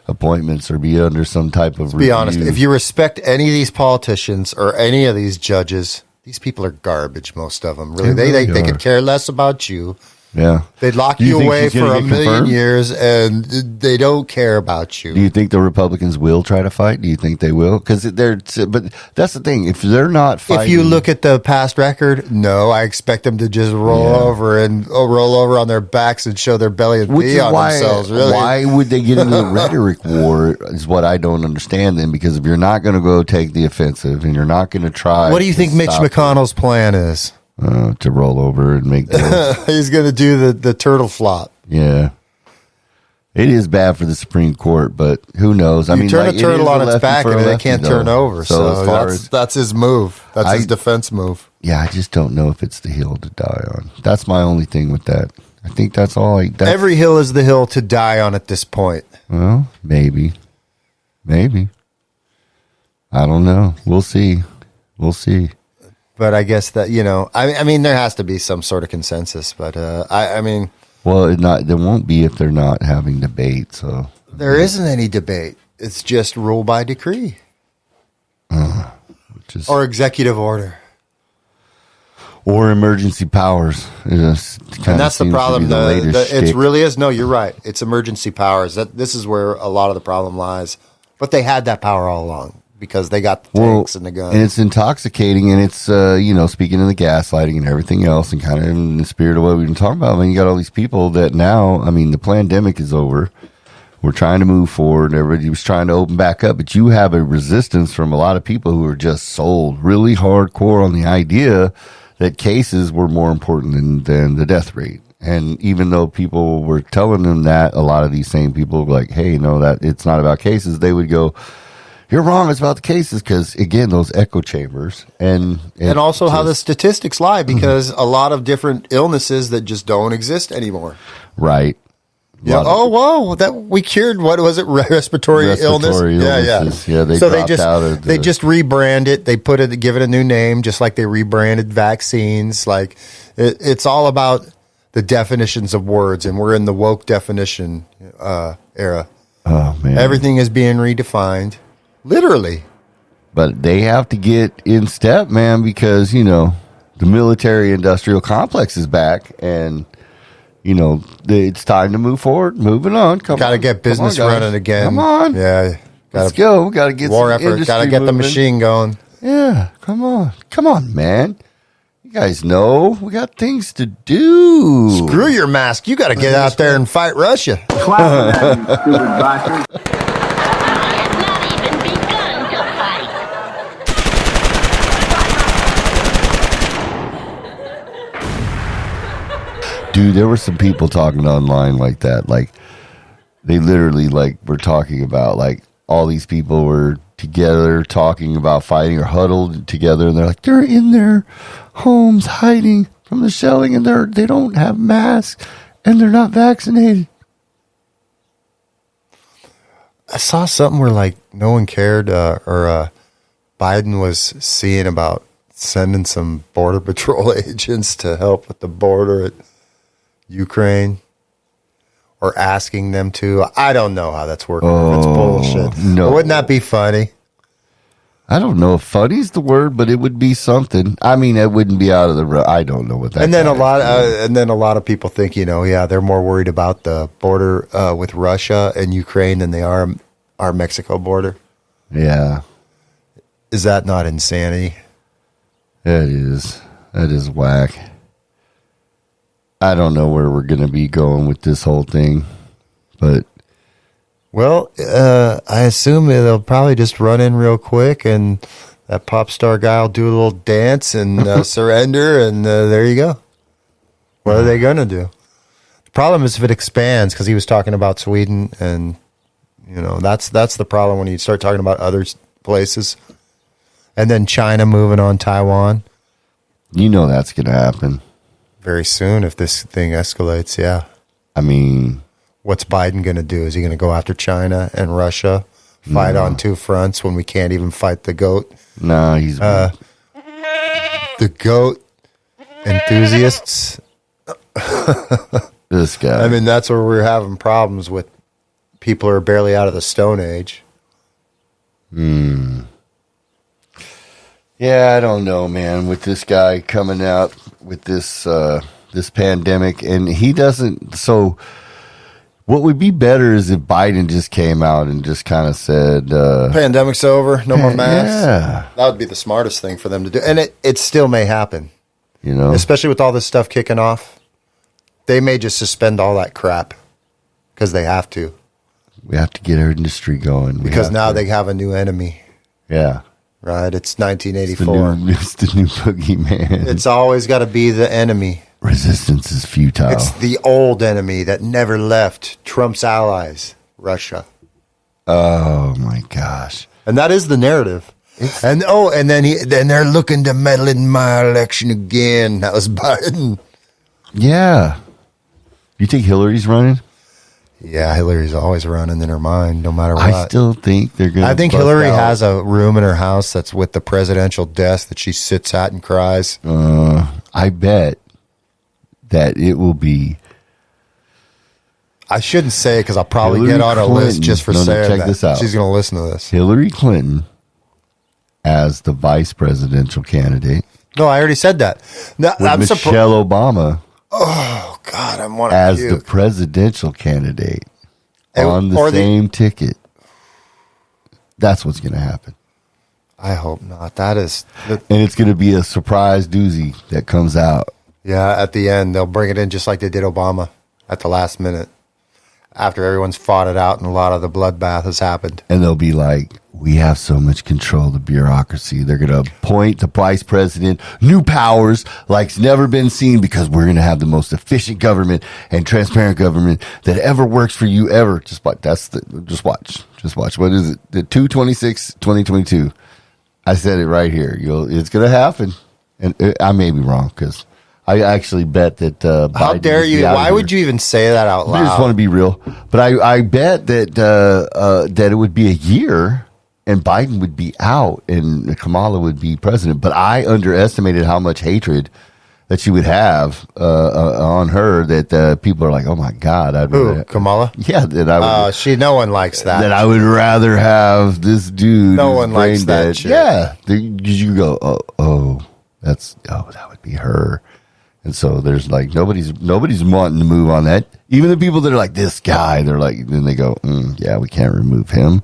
appointments or be under some type of Be honest. If you respect any of these politicians or any of these judges, these people are garbage, most of them. Really. They really They are. could care less about you. yeah. They'd lock Do you you think away she's gonna for a get million confirmed? years, and they don't care about you. Do you think the Republicans will try to fight? Do you think they will? Because but that's the thing. If they're not fighting, If you look at the past record, no, I expect them to just roll over on their backs and show their belly and which pee is on why, themselves. Really, why would they get into a rhetoric war? Is what I don't understand. Then, because if you're not going to go take the offensive and you're not going to try, what do you to think Mitch stop McConnell's plan is? to roll over and make deals? He's going to do the turtle flop. Yeah. It is bad for the Supreme Court, but who knows? I You mean, turn like, a turtle it is on a its lefty back for a and it lefty, can't though. turn over. So as far as that's his move. That's his I- defense move. yeah, I just don't know if it's the hill to die on. That's my only thing with that. I think that's all. Every hill is the hill to die on at this point. Well, maybe. I don't know. We'll see. But I guess that, I mean, there has to be some sort of consensus. But I mean, Well, there won't be if they're not having debate. So there isn't any debate. It's just rule by decree which is, or executive order. or emergency powers. And that's the problem. It really is. No, you're right. It's emergency powers. This is where a lot of the problem lies. But they had that power all along because they got the tanks and the guns. And it's intoxicating, and it's speaking of the gaslighting and everything else, and kind of in the spirit of what we've been talking about. I mean, you got all these people that now, I mean, the pandemic is over. We're trying to move forward. Everybody was trying to open back up, but you have a resistance from a lot of people who are just sold really hardcore on the idea that cases were more important than the death rate. And even though people were telling them that, a lot of these same people were like, hey, no, that it's not about cases, they would go, you're wrong, it's about the cases, because again, those echo chambers and also how the statistics lie, because a lot of different illnesses that just don't exist anymore. right. Yeah. Oh, whoa! That we cured. What was it? Respiratory illness. illnesses. Yeah, they so dropped out of they just rebrand it. They give it a new name, just like they rebranded vaccines. Like it's all about the definitions of words, and we're in the woke definition era. Oh man, Everything is being redefined, literally. but they have to get in step, man, because the military industrial complex is back, and it's time to move forward. Moving on. Got to get business running again. Come on. Yeah. Let's go. Got to get war some effort. Got to get the moving. machine going. Yeah. Come on, man. You guys know we got things to do. Screw your mask. You got to get out there and fight Russia. Dude, there were some people talking online like that. Like, they literally, were talking about, all these people were together talking about fighting or huddled together. And they're like, they're in their homes hiding from the shelling, and they don't have masks, and they're not vaccinated. I saw something where, no one cared, or Biden was seeing about sending some Border Patrol agents to help with the border at Ukraine, or asking them to. I don't know how that's working. It's bullshit. No. Wouldn't that be funny? I don't know if funny's the word, but it would be something. I mean, it wouldn't be out of the. I don't know what that. And then a lot of people think, they're more worried about the border with Russia and Ukraine than they are our Mexico border. Yeah, Is that not insanity? that is whack. I don't know where we're going to be going with this whole thing, but Well, I assume they'll probably just run in real quick, and that pop star guy will do a little dance and surrender, and there you go. What are they going to do? Problem is if it expands, because he was talking about Sweden, and that's the problem when you start talking about other places, and then China moving on Taiwan. That's going to happen very soon if this thing escalates. Yeah, I mean, what's Biden going to do? Is he going to go after China and Russia, fight on two fronts when we can't even fight the goat? No, he's the goat enthusiasts. This guy. I mean, that's where we're having problems with people who are barely out of the Stone Age. Yeah, I don't know, man. With this guy coming out with this this pandemic, and he doesn't. So, what would be better is if Biden just came out and just kind of said, "Pandemic's over, no more masks." Yeah, that would be the smartest thing for them to do, and it still may happen. Especially with all this stuff kicking off, they may just suspend all that crap because they have to. We have to get our industry going because now they have a new enemy. Yeah. Right, it's 1984. It's the new boogeyman. It's always got to be the enemy. Resistance is futile. It's the old enemy that never left. Trump's allies, Russia. Oh my gosh! And that is the narrative. And then they're looking to meddle in my election again. That was Biden. Yeah. You think Hillary's running? Yeah, Hillary's always running in her mind, no matter what. I still think they're going to. I think Hillary has a room in her house that's with the presidential desk that she sits at and cries. I bet that it will be. I shouldn't say it because I'll probably Hillary get on a list just for saying check that. This out. She's going to listen to this. Hillary Clinton as the vice presidential candidate. No, I already said that. No, with Michelle Obama. Oh God, I'm one as the presidential candidate on the same ticket. That's what's going to happen. I hope not. That is, and it's going to be a surprise doozy that comes out. Yeah, at the end they'll bring it in just like they did Obama at the last minute, after everyone's fought it out and a lot of the bloodbath has happened. And they'll be like, "We have so much control of the bureaucracy. They're going to appoint the vice president new powers like's never been seen because we're going to have the most efficient government and transparent government that ever works for you ever." Just watch. Just watch. What is it? The 2/26/2022. I said it right here. It's going to happen, and I may be wrong because I actually bet that. Biden How dare you? Why would you even say that out loud? I just want to be real, but I bet that that it would be a year. And Biden would be out and Kamala would be president. But I underestimated how much hatred that she would have on her that people are like, "Oh my God." Who, Kamala? Yeah. That I would, no one likes that. That I would rather have this dude. No one likes that shit. Yeah. You go, that would be her. And so there's like, nobody's wanting to move on that. Even the people that are like, this guy, they're like, then they go, yeah, we can't remove him.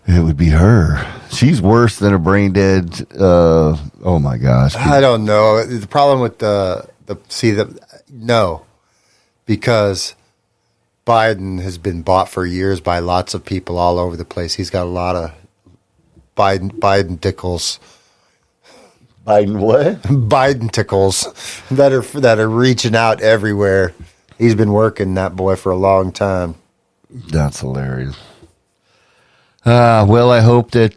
It would be her. She's worse than a brain dead. Oh my gosh! I don't know. The problem with no, because Biden has been bought for years by lots of people all over the place. He's got a lot of Biden tickles. Biden what? Biden tickles that are reaching out everywhere. He's been working that boy for a long time. That's hilarious. Well, I hope that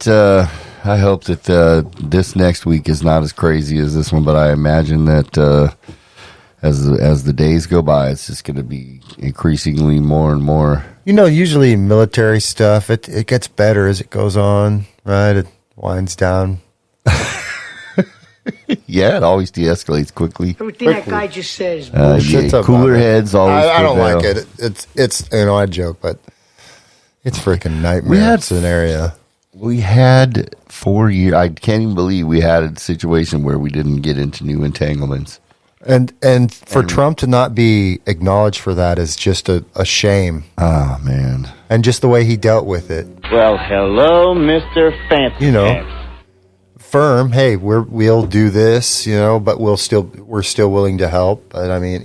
this next week is not as crazy as this one, but I imagine that as the days go by, it's just going to be increasingly more and more. Usually military stuff, it gets better as it goes on, right? It winds down. Yeah, it always de-escalates quickly. Everything that guy just says. Bullshit. Cooler heads always. I don't like it. It's I joke, but. It's freaking nightmare scenario. We had 4 years. I can't even believe we had a situation where we didn't get into new entanglements. And for Trump to not be acknowledged for that is just a shame. Oh, man. And just the way he dealt with it. Well, hello, Mr. Fancy. Firm. Hey, we'll do this, but we're still willing to help. But I mean,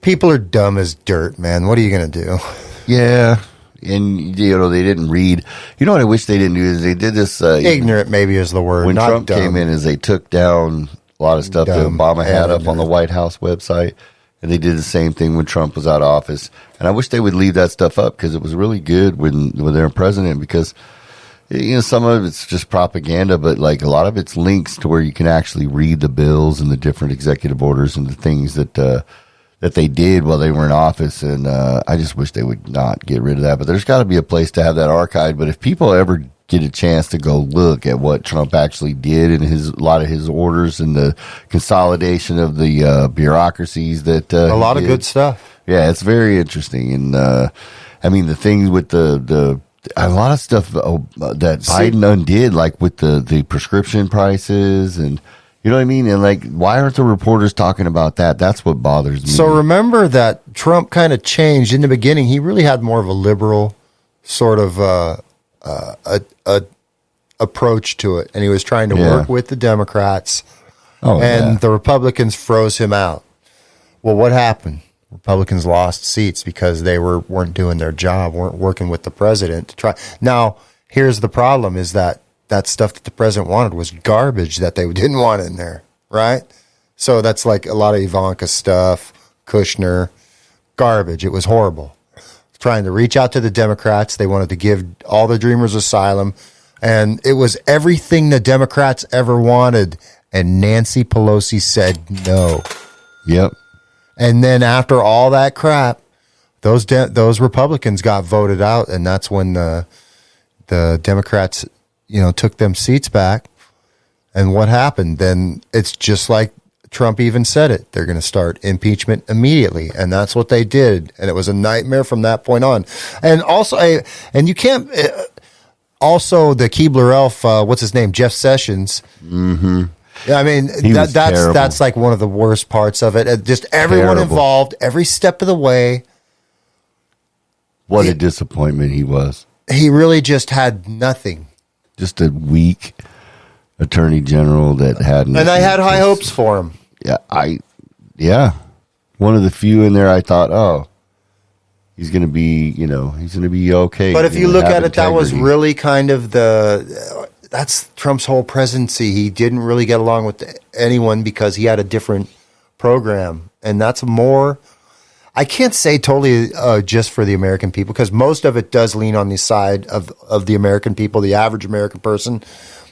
people are dumb as dirt, man. What are you going to do? Yeah. And, they didn't read. You know what I wish they didn't do is they did this. Ignorant maybe is the word. When not Trump dumb. came in is they took down a lot of stuff that Obama had up on the White House website. And they did the same thing when Trump was out of office. And I wish they would leave that stuff up because it was really good when they're president because, you know, some of it's just propaganda, but like a lot of it's links to where you can actually read the bills and the different executive orders and the things that they did while they were in office. And I just wish they would not get rid of that. But there's got to be a place to have that archived. But if people ever get a chance to go look at what Trump actually did and a lot of his orders and the consolidation of the bureaucracies that a lot of good stuff. Yeah, it's very interesting. And I mean, the things with a lot of stuff that Biden undid, like with the prescription prices and you know what I mean? And like, why aren't the reporters talking about that? That's what bothers me. So remember that Trump kind of changed in the beginning. He really had more of a liberal sort of approach to it, and he was trying to work with the Democrats, the Republicans froze him out. Well, what happened? Republicans lost seats because they weren't doing their job, weren't working with the president to try. Now, here's the problem: is that stuff that the president wanted was garbage that they didn't want in there, right? So that's like a lot of Ivanka stuff, Kushner, garbage. It was horrible. Trying to reach out to the Democrats. They wanted to give all the Dreamers asylum. And it was everything the Democrats ever wanted. And Nancy Pelosi said no. Yep. And then after all that crap, those Republicans got voted out. And that's when the Democrats, took them seats back. And what happened? Then it's just like Trump even said it. They're going to start impeachment immediately. And that's what they did. And it was a nightmare from that point on. And also, you can't, also the Keebler elf, what's his name? Jeff Sessions. Mm-hmm. Yeah, I mean, that's like one of the worst parts of it. Just everyone involved, every step of the way. What a disappointment he was. He really just had nothing. Just a weak attorney general that hadn't. And I had high hopes for him. Yeah, one of the few in there I thought, he's going to be, he's going to be okay. But if you look at it, that was really kind of that's Trump's whole presidency. He didn't really get along with anyone because he had a different program. And that's more, I can't say totally just for the American people, because most of it does lean on the side of the American people, the average American person.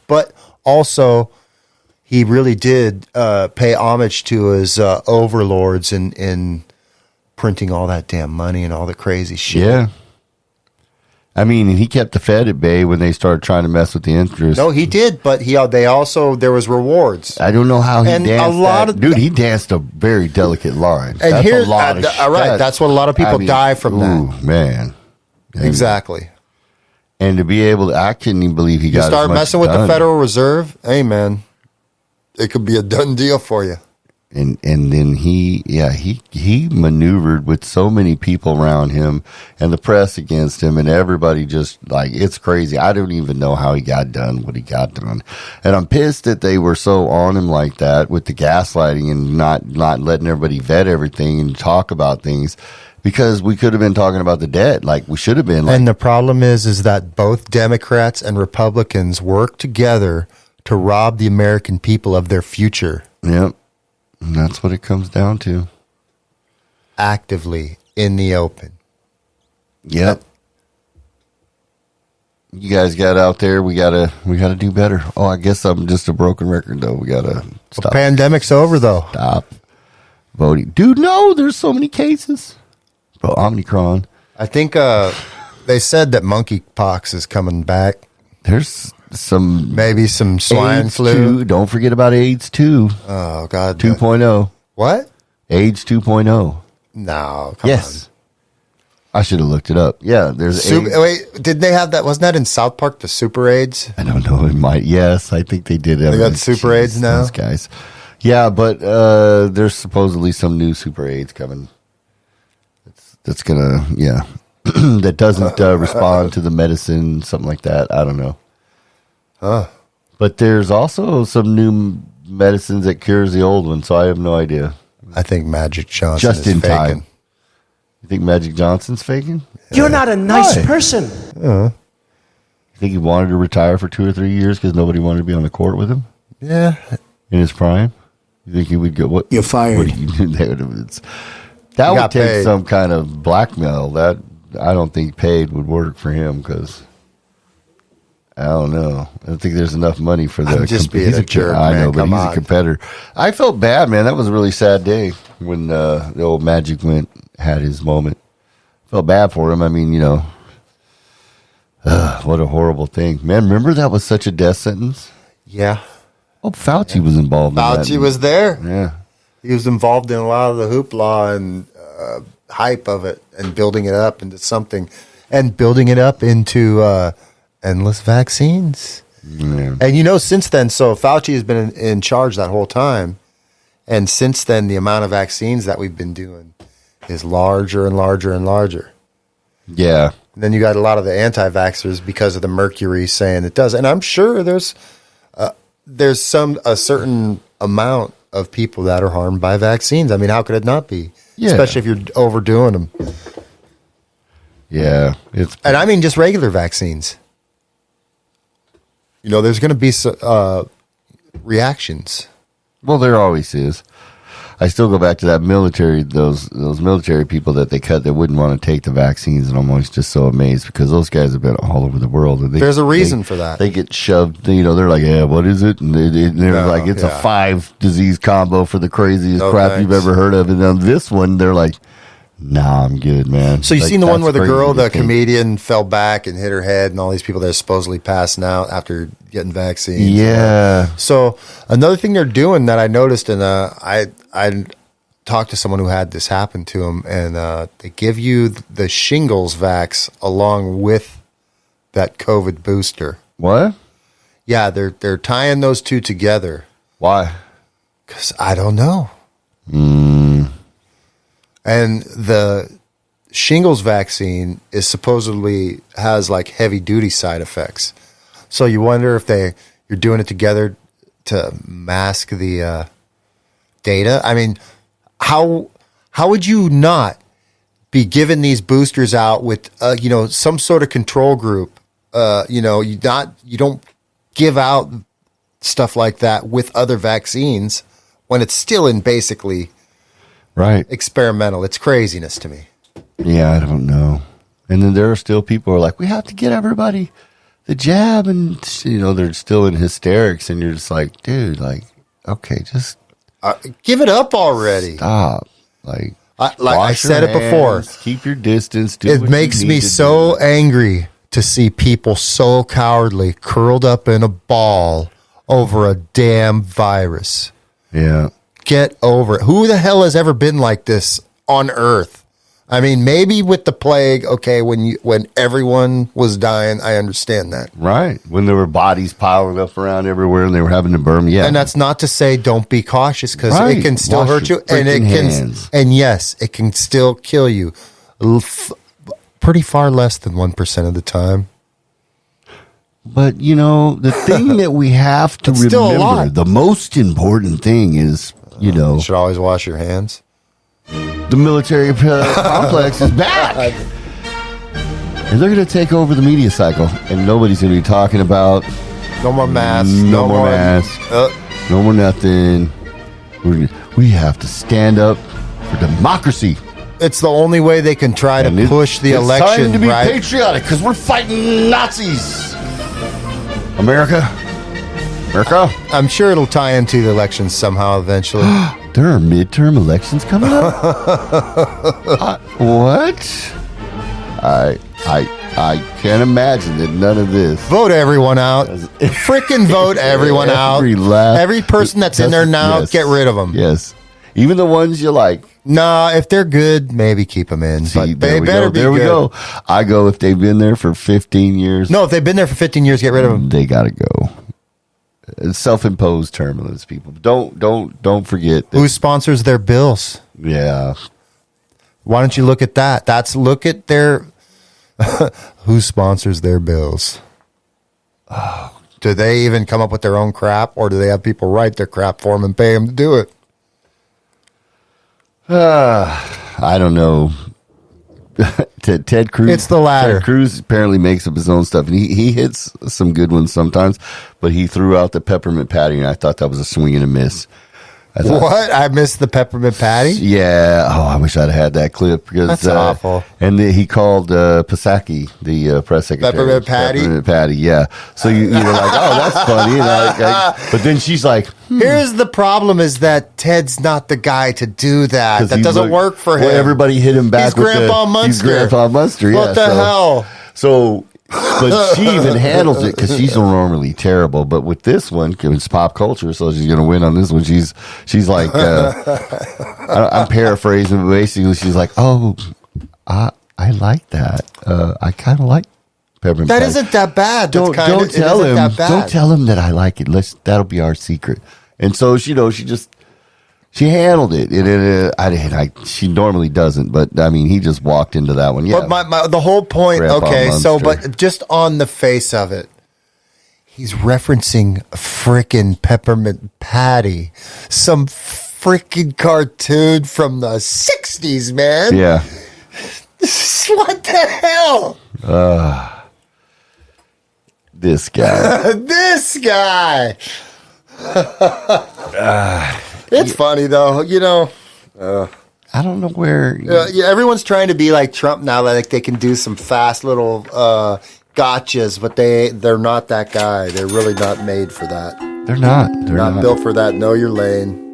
But also, he really did pay homage to his overlords in printing all that damn money and all the crazy shit. Yeah. I mean, he kept the Fed at bay when they started trying to mess with the interest. No, he did, but there was rewards. I don't know how he danced. Dude, he danced a very delicate line. And that's a lot of right, that's what a lot of people die from that. Ooh, man. Exactly. And to be able to, I couldn't even believe he got as much start messing with the Federal Reserve, hey, man, it could be a done deal for you. And then he maneuvered with so many people around him and the press against him and everybody just like, it's crazy. I don't even know how he got done what he got done. And I'm pissed that they were so on him like that with the gaslighting and not letting everybody vet everything and talk about things. Because we could have been talking about the debt, like we should have been. And the problem is that both Democrats and Republicans work together to rob the American people of their future. Yep. And that's what it comes down to. Actively, in the open. Yep. You guys got out there. We gotta do better. Oh, I guess I'm just a broken record, though. We gotta stop. The pandemic's over, though. Stop voting. Dude, no, there's so many cases. Bro, Omicron. I think they said that monkeypox is coming back. There's maybe some swine AIDS flu. 2. Don't forget about AIDS 2. Oh, God. 2.0. What? AIDS 2.0. No, come on. I should have looked it up. Yeah, there's AIDS. Wait, did they have that? Wasn't that in South Park, the Super AIDS? I don't know. It might. Yes, I think they did. They got Super AIDS now? Those guys. Yeah, but there's supposedly some new Super AIDS coming. That's gonna, that doesn't respond to the medicine, something like that. I don't know. But there's also some new medicines that cures the old one, so I have no idea. I think Magic Johnson just in time. You think Magic Johnson's faking? You're not a nice person. You think he wanted to retire for 2 or 3 years because nobody wanted to be on the court with him? Yeah. In his prime? You think he would go? What? You're fired. What do you do? That would take paid. some kind of blackmail. That I don't think paid would work for him because I don't know. I don't think there's enough money for the. I'm just being a jerk, I know, man. but Come he's on. a competitor. I felt bad, man. That was a really sad day when the old Magic had his moment. Felt bad for him. I mean, you know, what a horrible thing, man. Remember that was such a death sentence. Yeah. Oh, Fauci was involved. Fauci in that. was there. Yeah. He was involved in a lot of the hoopla and hype of it and building it up into something and building it up into endless vaccines. Yeah. And, you know, since then, so Fauci has been in charge that whole time. And since then, the amount of vaccines that we've been doing is larger and larger and larger. Yeah. And then you got a lot of the anti-vaxxers because of the mercury saying it does. And I'm sure there's a certain amount of people that are harmed by vaccines. I mean, how could it not be? Yeah. Especially if you're overdoing them. Yeah. And I mean just regular vaccines. You know, there's going to be reactions. Well, there always is. I still go back to that military, those military people that they cut that wouldn't want to take the vaccines, and I'm always just so amazed because those guys have been all over the world. And There's a reason for that. They get shoved, you know, they're like, yeah, what is it? And they're like, it's a 5 disease combo for the craziest crap you've ever heard of. And on this one, they're like, nah, I'm good, man. So you like, seen the one where the crazy girl, to the think. comedian, fell back and hit her head, and all these people that are supposedly passing out after getting vaccines. Yeah. So another thing they're doing that I noticed, and I talked to someone who had this happen to him, and they give you the shingles vax along with that COVID booster. What? Yeah, they're tying those two together. Why? Because I don't know. And the shingles vaccine is supposedly has like heavy duty side effects. So you wonder if you're doing it together to mask the data. I mean, how would you not be giving these boosters out with some sort of control group? You don't give out stuff like that with other vaccines when it's still in basically Right. experimental. It's craziness to me. Yeah, I don't know. And then there are still people who are like, we have to get everybody the jab, and you know they're still in hysterics, and you're just like, dude, like, okay, just give it up already. Stop. Like I wash said your it before. hands, keep your distance. Do It what makes you me need to so do. angry to see people so cowardly curled up in a ball over a damn virus. Yeah. Get over it. Who the hell has ever been like this on Earth? I mean, maybe with the plague, okay, when everyone was dying, I understand that. Right. When there were bodies piled up around everywhere and they were having to burn. Yeah. And that's not to say don't be cautious, because Right. it can still Wash hurt you, your and it freaking can, hands. and yes, it can still kill you. Pretty far less than 1% of the time. But, you know, the thing that we have to It's still a remember, lot. the most important thing is, you know, You should always wash your hands. the military complex is back. And they're going to take over the media cycle. And nobody's going to be talking about No more masks. no more masks. No more nothing. We have to stand up for democracy. It's the only way they can try to And push the it's election, time to be right? patriotic because we're fighting Nazis. America. I'm sure it'll tie into the elections somehow eventually. There are midterm elections coming up. What? I can't imagine that none of this. Vote everyone out. Freaking vote everyone out. Every person that's in there now, Yes. get rid of them. Yes, even the ones you like. Nah, if they're good, maybe keep them in. See, But they better be There we good. go. I go if they've been there for 15 years. No, if they've been there for 15 years, get rid of them. They gotta go. It's self-imposed term of those people. Don't forget that, Who sponsors their bills? yeah. Why don't you look at that? Look at their who sponsors their bills. Do they even come up with their own crap, or do they have people write their crap for them and pay them to do it? I don't know. Ted Cruz. It's the latter. Ted Cruz apparently makes up his own stuff, and he hits some good ones sometimes. But he threw out the peppermint patty, and I thought that was a swing and a miss. What? I missed the peppermint patty? Yeah. Oh, I wish I'd had that clip. Because, that's awful. And he called Psaki, the press secretary. Peppermint patty? Peppermint patty, yeah. So you were like, oh, that's funny. But then she's like, Here's the problem is that Ted's not the guy to do that. That doesn't work for him. Well, everybody hit him back he's Grandpa Munster. He's Grandpa Munster, yeah. What the hell? So... But she even handles it because she's normally terrible. But with this one, it's pop culture, so she's going to win on this one. She's like, I'm paraphrasing, but basically she's like, oh, I like that. I kind of like peppermint That patty. isn't that bad. Don't tell him. Don't tell him that I like it. That'll be our secret. And so she handled it. She normally doesn't, but I mean, he just walked into that one. Yeah. But the whole point, Grandpa okay, Munster. but just on the face of it, he's referencing a frickin' peppermint patty, some frickin' cartoon from the 60s, man. Yeah. What the hell? This guy. This guy. It's funny though, I don't know where. Yeah, everyone's trying to be like Trump now, like they can do some fast little gotchas, but they're not that guy. They're really not made for that. They're not. They're not built for that. Know your lane.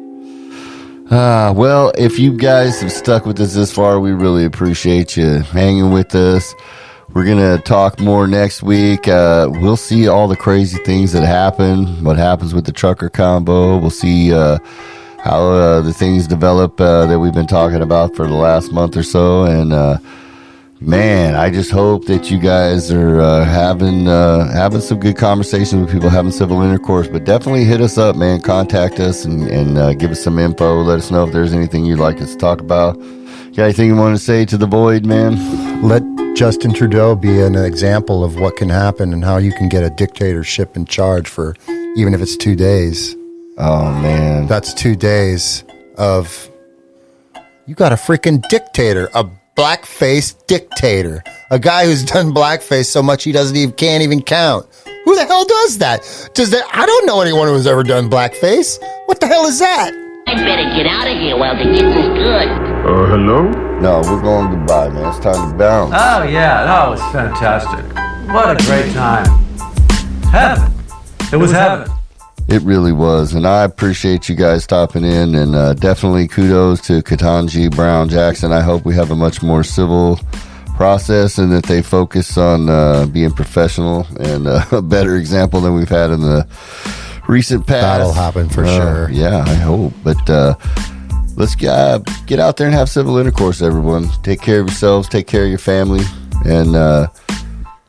Well, if you guys have stuck with us this far, we really appreciate you hanging with us. We're going to talk more next week. We'll see all the crazy things that happen, what happens with the trucker combo. We'll see how the things develop that we've been talking about for the last month or so. And, man, I just hope that you guys are having some good conversations with people, having civil intercourse. But definitely hit us up, man. Contact us and give us some info. Let us know if there's anything you'd like us to talk about. Got anything you want to say to the void, man? Let Justin Trudeau be an example of what can happen and how you can get a dictatorship in charge for even if it's 2 days. Oh, man. That's 2 days of... You got a freaking dictator, a blackface dictator, a guy who's done blackface so much he can't even count. Who the hell does that? I don't know anyone who's ever done blackface. What the hell is that? I better get out of here while the getting's good. Hello? No, we're going goodbye, man. It's time to bounce. Oh, yeah, that was fantastic. What a great time. Heaven. It was heaven. It really was, and I appreciate you guys stopping in, and definitely kudos to Ketanji Brown Jackson. I hope we have a much more civil process and that they focus on being professional and a better example than we've had in the recent past. That'll happen for sure. Yeah, I hope. But let's get out there and have civil intercourse, everyone. Take care of yourselves, take care of your family, and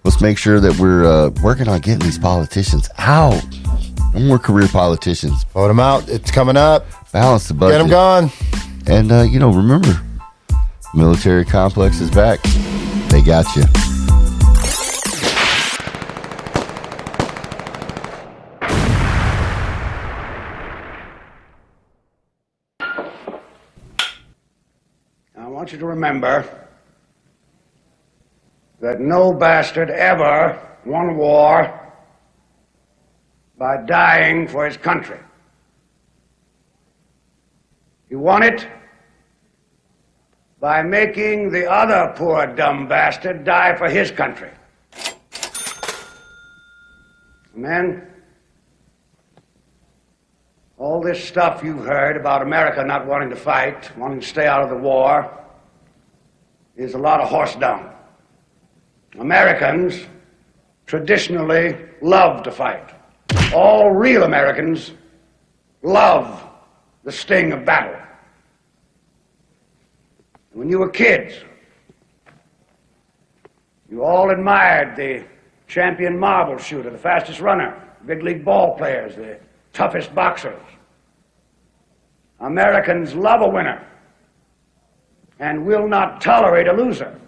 let's make sure that we're working on getting these politicians out. No more career politicians. Vote them out. It's coming up. Balance the budget. Get them gone. And, remember, military complex is back. They got you. I want you to remember that no bastard ever won war by dying for his country. He won it by making the other poor dumb bastard die for his country. Men, all this stuff you've heard about America not wanting to fight, wanting to stay out of the war, is a lot of horse dung. Americans traditionally love to fight. All real Americans love the sting of battle. When you were kids, you all admired the champion marble shooter, the fastest runner, big league ball players, the toughest boxers. Americans love a winner and will not tolerate a loser.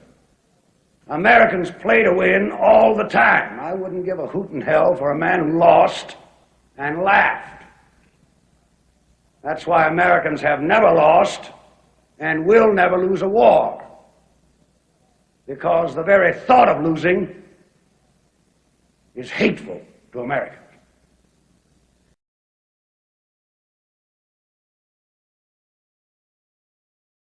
Americans play to win all the time. I wouldn't give a hoot in hell for a man who lost and laughed. That's why Americans have never lost and will never lose a war, because the very thought of losing is hateful to America.